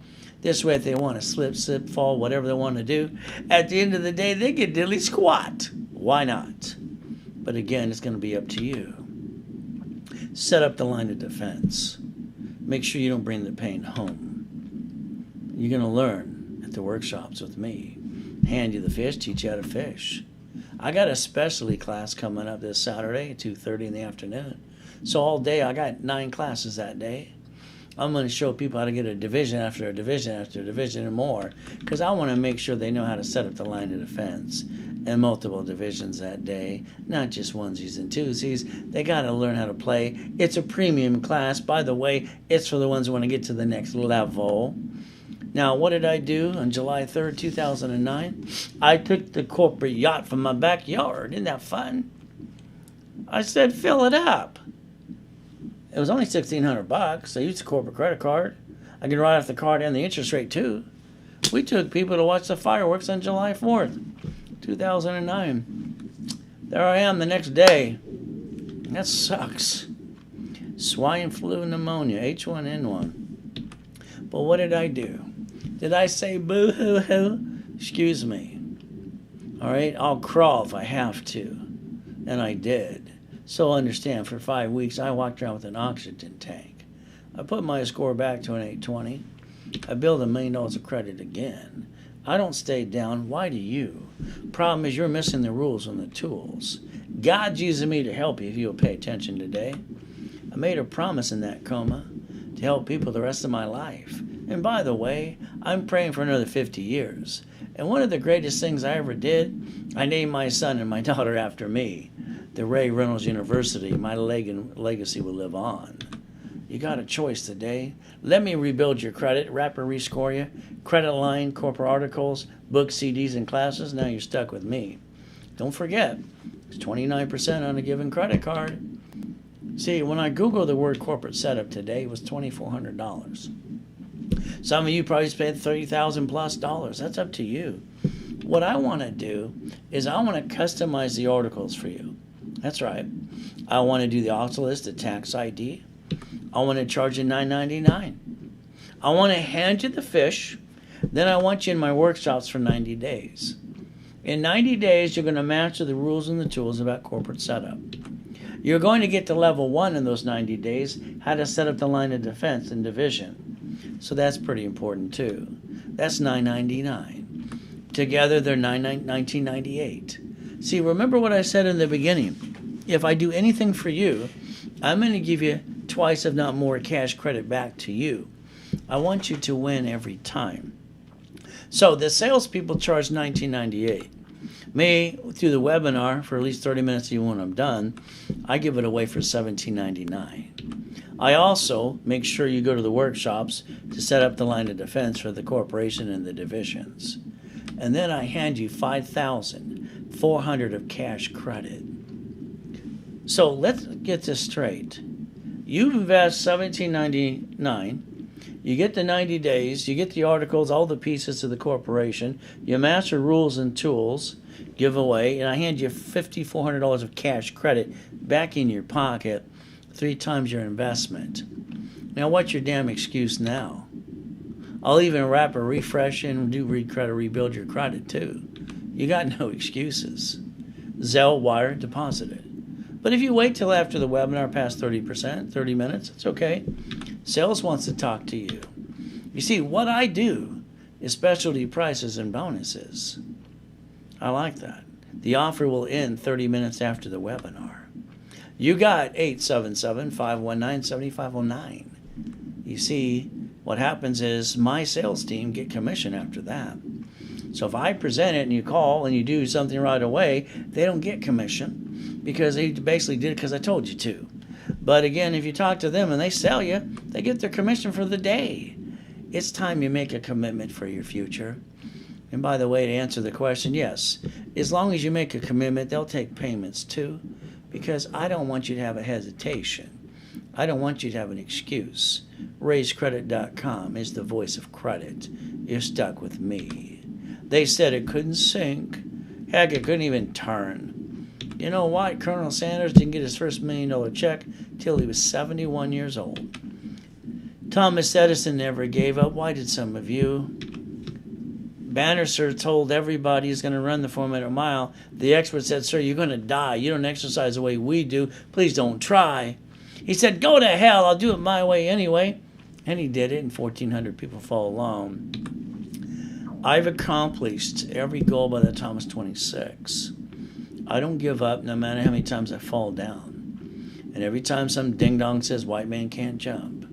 This way, if they want to slip, fall, whatever they want to do, at the end of the day, they get diddly squat. Why not? But again, it's going to be up to you. Set up the line of defense. Make sure you don't bring the pain home. You're going to learn at the workshops with me. Hand you the fish, teach you how to fish. I got a specialty class coming up this Saturday at 2:30 in the afternoon. So all day, I got 9 classes that day. I'm going to show people how to get a division after a division after a division and more, because I want to make sure they know how to set up the line of defense and multiple divisions that day, not just onesies and twosies. They got to learn how to play. It's a premium class. By the way, it's for the ones who want to get to the next level. Now, what did I do on July 3rd, 2009? I took the corporate yacht from my backyard. Isn't that fun? I said, fill it up. It was only $1,600. I used the corporate credit card. I can write off the card and the interest rate, too. We took people to watch the fireworks on July 4th, 2009. There I am the next day. That sucks. Swine flu pneumonia, H1N1. But what did I do? Did I say boo-hoo-hoo? Excuse me. All right, I'll crawl if I have to. And I did. So understand, for 5 weeks, I walked around with an oxygen tank. I put my score back to an 820. I built $1 million of credit again. I don't stay down. Why do you? Problem is, you're missing the rules and the tools. God's using me to help you if you'll pay attention today. I made a promise in that coma to help people the rest of my life. And by the way, I'm praying for another 50 years. And one of the greatest things I ever did, I named my son and my daughter after me. The Reynolds University, my legacy will live on. You got a choice today. Let me rebuild your credit, rapid rescore you, credit line, corporate articles, books, CDs, and classes. Now you're stuck with me. Don't forget, it's 29% on a given credit card. See, when I Googled the word corporate setup today, it was $2,400. Some of you probably spent $30,000 plus. That's up to you. What I want to do is I want to customize the articles for you. That's right. I want to do the Oculus, the tax ID. I want to charge you $9.99. I want to hand you the fish. Then I want you in my workshops for 90 days. In 90 days, you're going to master the rules and the tools about corporate setup. You're going to get to level 1 in those 90 days, how to set up the line of defense and division. So that's pretty important too. That's $9.99. Together, they're $19.98. See, remember what I said in the beginning. If I do anything for you, I'm going to give you twice, if not more, cash credit back to you. I want you to win every time. So the salespeople charge $19.98. Me, through the webinar, for at least 30 minutes even when I'm done, I give it away for $17.99. I also make sure you go to the workshops to set up the line of defense for the corporation and the divisions. And then I hand you $5,400 of cash credit. So let's get this straight. You invest $17.99. You get the 90 days. You get the articles, all the pieces of the corporation. You master rules and tools, giveaway, and I hand you $5,400 of cash credit back in your pocket, 3 times your investment. Now, what's your damn excuse now? I'll even wrap a refresh and do rebuild your credit too. You got no excuses. Zelle, wire, deposit it. But if you wait till after the webinar past 30%, 30 minutes, it's okay. Sales wants to talk to you. You see, what I do is specialty prices and bonuses. I like that. The offer will end 30 minutes after the webinar. You got 877-519-7509. You see, what happens is my sales team get commission after that. So if I present it and you call and you do something right away, they don't get commission because they basically did it because I told you to. But again, if you talk to them and they sell you, they get their commission for the day. It's time you make a commitment for your future. And by the way, to answer the question, yes, as long as you make a commitment, they'll take payments too, because I don't want you to have a hesitation. I don't want you to have an excuse. RaiseCredit.com is the voice of credit. You're stuck with me. They said it couldn't sink. Heck, it couldn't even turn. You know what? Colonel Sanders didn't get his first $1 million check till he was 71 years old. Thomas Edison never gave up. Why did some of you? Bannister told everybody he's going to run the 4-minute mile. The expert said, sir, you're going to die. You don't exercise the way we do. Please don't try. He said, go to hell. I'll do it my way anyway. And he did it, and 1,400 people followed along. I've accomplished every goal by the time I was 26. I don't give up no matter how many times I fall down. And every time some ding-dong says white man can't jump.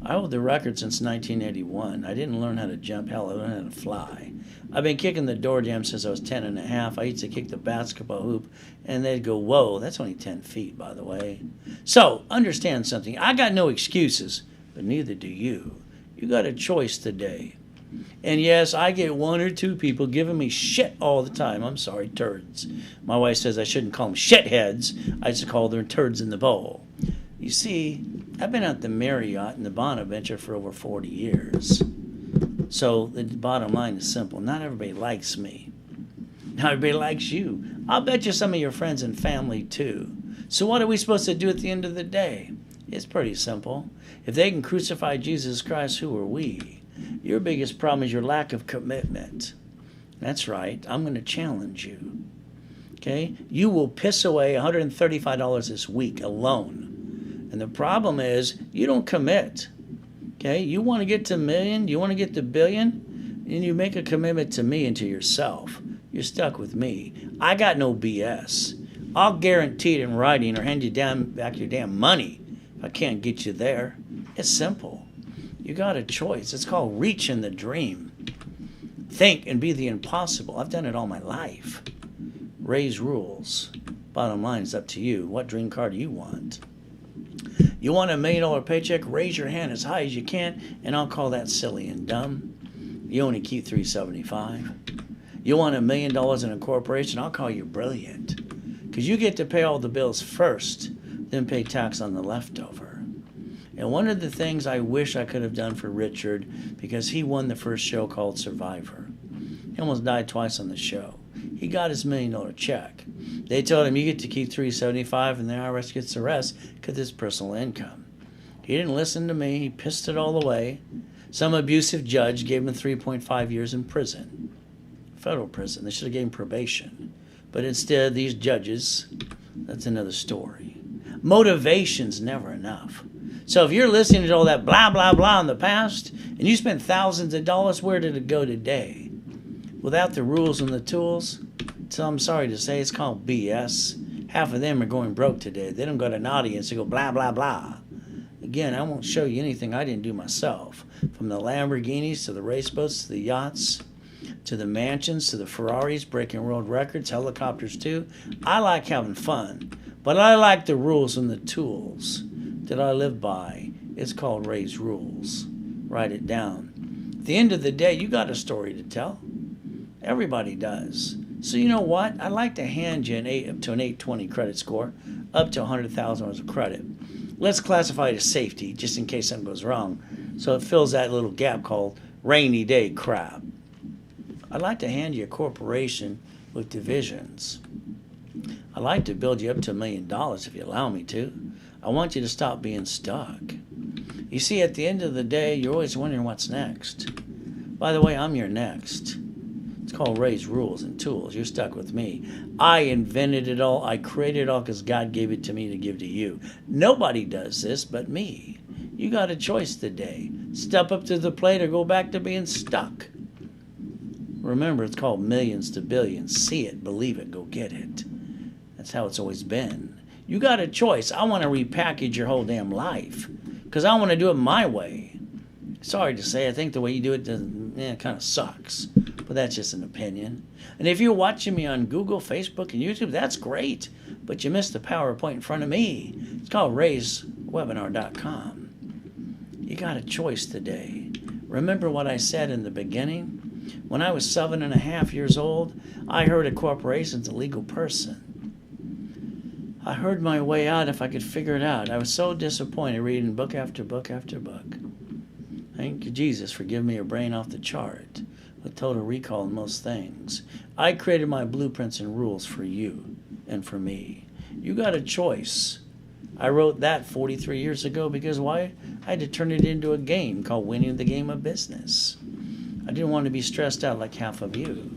I hold the record since 1981. I didn't learn how to jump. Hell, I learned how to fly. I've been kicking the door jam since I was 10 and a half. I used to kick the basketball hoop, and they'd go, whoa, that's only 10 feet, by the way. So, understand something. I got no excuses, but neither do you. You got a choice today. And yes, I get 1 or 2 people giving me shit all the time. I'm sorry, turds. My wife says I shouldn't call them shitheads. I just call them turds in the bowl. You see, I've been at the Marriott and the Bonaventure for over 40 years. So the bottom line is simple. Not everybody likes me. Not everybody likes you. I'll bet you some of your friends and family too. So what are we supposed to do at the end of the day? It's pretty simple. If they can crucify Jesus Christ, who are we? Your biggest problem is your lack of commitment. That's right. I'm going to challenge you. Okay? You will piss away $135 this week alone. And the problem is you don't commit. Okay? You want to get to $1 million, you want to get to $1 billion, and you make a commitment to me and to yourself. You're stuck with me. I got no BS. I'll guarantee it in writing or hand you back your damn money if I can't get you there. It's simple. You got a choice. It's called reaching the dream. Think and be the impossible. I've done it all my life. Raise rules. Bottom line is up to you. What dream car do you want? You want a $1 million paycheck? Raise your hand as high as you can, and I'll call that silly and dumb. You only keep $375. You want $1 million in a corporation? I'll call you brilliant, because you get to pay all the bills first, then pay tax on the leftover. And one of the things I wish I could have done for Richard, because he won the first show called Survivor. He almost died twice on the show. He got his $1 million check. They told him, you get to keep $375, and the IRS gets the rest because it's personal income. He didn't listen to me. He pissed it all away. Some abusive judge gave him 3.5 years in prison. Federal prison. They should have gave him probation. But instead, these judges, that's another story. Motivation's never enough. So if you're listening to all that blah, blah, blah in the past, and you spent thousands of dollars, where did it go today? Without the rules and the tools, so I'm sorry to say, it's called BS. Half of them are going broke today. They don't got an audience to go blah, blah, blah. Again, I won't show you anything I didn't do myself. From the Lamborghinis to the race boats to the yachts to the mansions to the Ferraris, breaking world records, helicopters too. I like having fun, but I like the rules and the tools that I live by. It's called Raise Rules. Write it down. At the end of the day, you got a story to tell. Everybody does. So you know what? I'd like to hand you up to an 820 credit score, up to $100,000 of credit. Let's classify it as safety, just in case something goes wrong. So it fills that little gap called rainy day crap. I'd like to hand you a corporation with divisions. I'd like to build you up to $1 million if you allow me to. I want you to stop being stuck. You see, at the end of the day, you're always wondering what's next. By the way, I'm your next. It's called Raise Rules and Tools. You're stuck with me. I invented it all. I created it all because God gave it to me to give to you. Nobody does this but me. You got a choice today. Step up to the plate or go back to being stuck. Remember, it's called millions to billions. See it, believe it, go get it. That's how it's always been. You got a choice. I want to repackage your whole damn life because I want to do it my way. Sorry to say, I think the way you do it kind of sucks, but that's just an opinion. And if you're watching me on Google, Facebook, and YouTube, that's great, but you missed the PowerPoint in front of me. It's called RaisWebinar.com. You got a choice today. Remember what I said in the beginning? When I was 7.5 years old, I heard a corporation's a legal person. I heard my way out if I could figure it out. I was so disappointed reading book after book after book. Thank you, Jesus, for giving me a brain off the chart with total recall in most things. I created my blueprints and rules for you and for me. You got a choice. I wrote that 43 years ago because why? I had to turn it into a game called winning the game of business. I didn't want to be stressed out like half of you.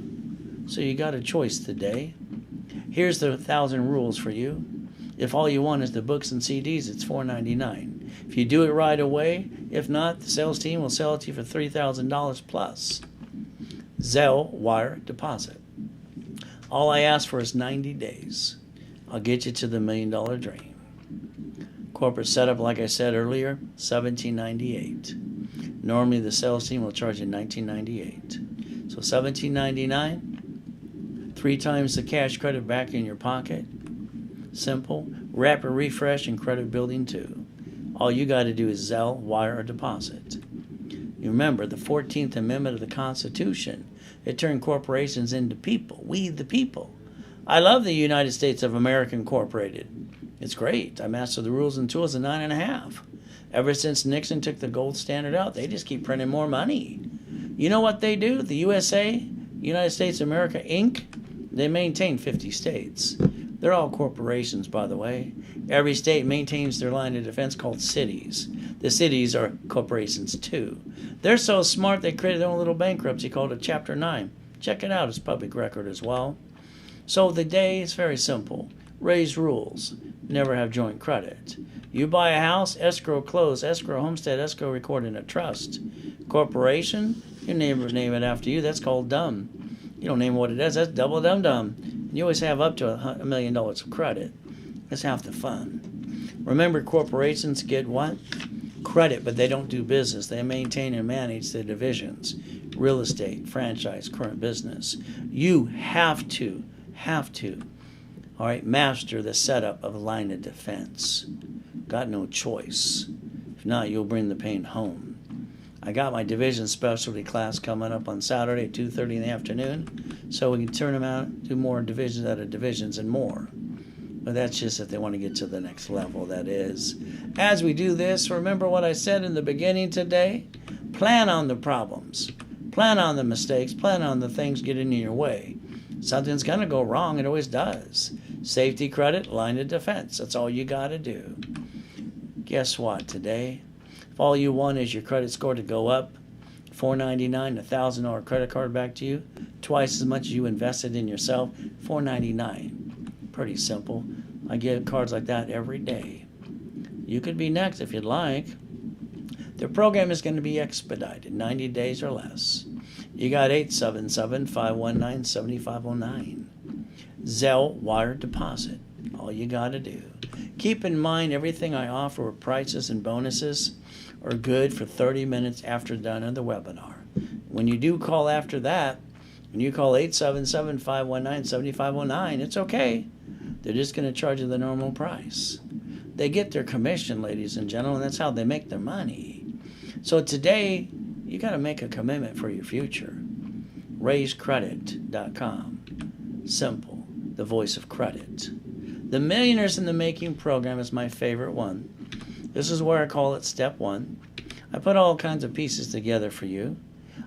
So you got a choice today. Here's the 1,000 rules for you. If all you want is the books and CDs, it's $4.99. If you do it right away, if not, the sales team will sell it to you for $3,000 plus. Zelle, wire, deposit. All I ask for is 90 days. I'll get you to the $1 million dream. Corporate setup, like I said earlier, $17.98. Normally the sales team will charge you $19.98. So $17.99, 3 times the cash credit back in your pocket. Simple. Rapid refresh and credit building too. All you got to do is Zelle, wire, or deposit. You remember the 14th Amendment of the Constitution. It turned corporations into people. We the people. I love the United States of America Incorporated. It's great. I mastered the rules and tools in 9.5. Ever since Nixon took the gold standard out, they just keep printing more money. You know what they do? The USA, United States of America, Inc., they maintain 50 states. They're all corporations, by the way. Every state maintains their line of defense called cities. The cities are corporations, too. They're so smart they created their own little bankruptcy called a Chapter 9. Check it out. It's public record as well. So the day is very simple. Raise rules. Never have joint credit. You buy a house, escrow close, escrow homestead, escrow record in a trust. Corporation, your neighbor name it after you. That's called dumb. You don't name what it is. That's double dum-dum. You always have up to $1 million of credit. That's half the fun. Remember, corporations get what? Credit, but they don't do business. They maintain and manage the divisions. Real estate, franchise, current business. You have to, all right, master the setup of a line of defense. Got no choice. If not, you'll bring the pain home. I got my division specialty class coming up on Saturday at 2:30 in the afternoon, so we can turn them out, do more divisions out of divisions and more. But that's just if they want to get to the next level, that is. As we do this, remember what I said in the beginning today? Plan on the problems. Plan on the mistakes. Plan on the things getting in your way. Something's going to go wrong. It always does. Safety credit, line of defense. That's all you got to do. Guess what today? If all you want is your credit score to go up, $4.99, $1,000 credit card back to you, twice as much as you invested in yourself, $4.99. Pretty simple. I get cards like that every day. You could be next if you'd like. The program is going to be expedited, 90 days or less. You got 877-519-7509. Zelle, wire, deposit. All you got to do. Keep in mind everything I offer with prices and bonuses are good for 30 minutes after done on the webinar. When you do call after that, when you call 877-519-7509, it's okay. They're just going to charge you the normal price. They get their commission, ladies and gentlemen. That's how they make their money. So today, you got to make a commitment for your future. RaisCredit.com. Simple. The voice of credit. The Millionaires in the Making program is my favorite one. This is where I call it Step 1. I put all kinds of pieces together for you.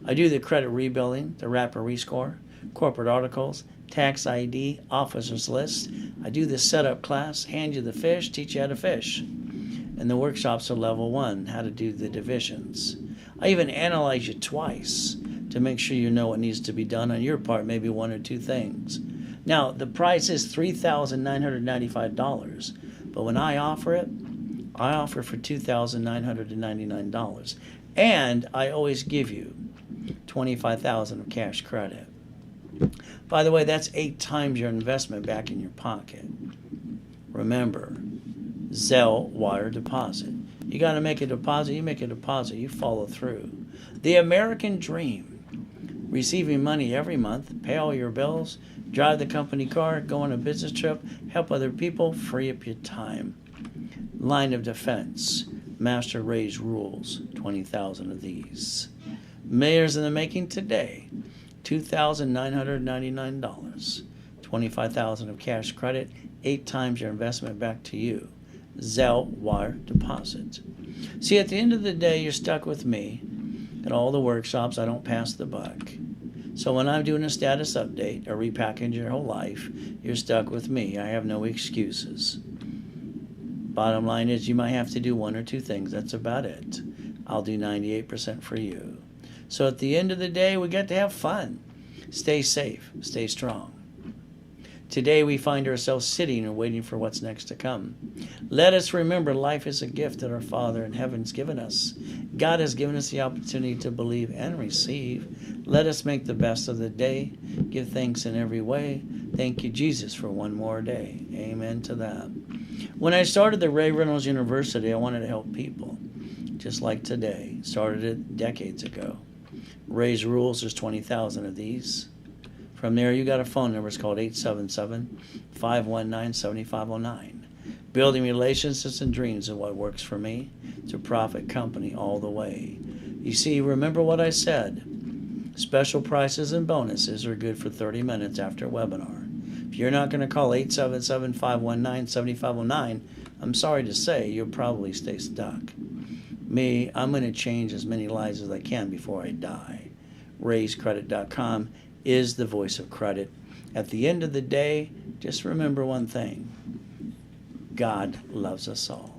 I do the credit rebuilding, the rapid rescore, corporate articles, tax ID, officers list. I do the setup class, hand you the fish, teach you how to fish. And the workshops are level 1, how to do the divisions. I even analyze you twice to make sure you know what needs to be done on your part, maybe 1 or 2 things. Now, the price is $3,995, but when I offer it, I offer for $2,999. And I always give you $25,000 of cash credit. By the way, that's 8 times your investment back in your pocket. Remember, Zelle wire deposit. You got to make a deposit, you make a deposit, you follow through. The American dream. Receiving money every month, pay all your bills, drive the company car, go on a business trip, help other people, free up your time. Line of defense. Master Ray's rules. 20,000 of these. Millionaires in the making today. $2,999. 25,000 of cash credit. 8 times your investment back to you. Zelle wire deposit. See, at the end of the day, you're stuck with me. At all the workshops, I don't pass the buck. So when I'm doing a status update or repackage your whole life, you're stuck with me. I have no excuses. Bottom line is, you might have to do 1 or 2 things. That's about it. I'll do 98% for you. So at the end of the day, we get to have fun. Stay safe. Stay strong. Today we find ourselves sitting and waiting for what's next to come. Let us remember life is a gift that our Father in heaven's given us. God has given us the opportunity to believe and receive. Let us make the best of the day. Give thanks in every way. Thank you, Jesus, for one more day. Amen to that. When I started the Ray Reynolds University, I wanted to help people. Just like today. Started it decades ago. Ray's rules, there's 20,000 of these. From there, you got a phone number. It's called 877-519-7509. Building relationships and dreams is what works for me. It's a profit company all the way. You see, remember what I said. Special prices and bonuses are good for 30 minutes after a webinar. If you're not going to call 877-519-7509, I'm sorry to say, you'll probably stay stuck. Me, I'm going to change as many lives as I can before I die. RaysCredit.com is the voice of credit. At the end of the day, just remember one thing. God loves us all.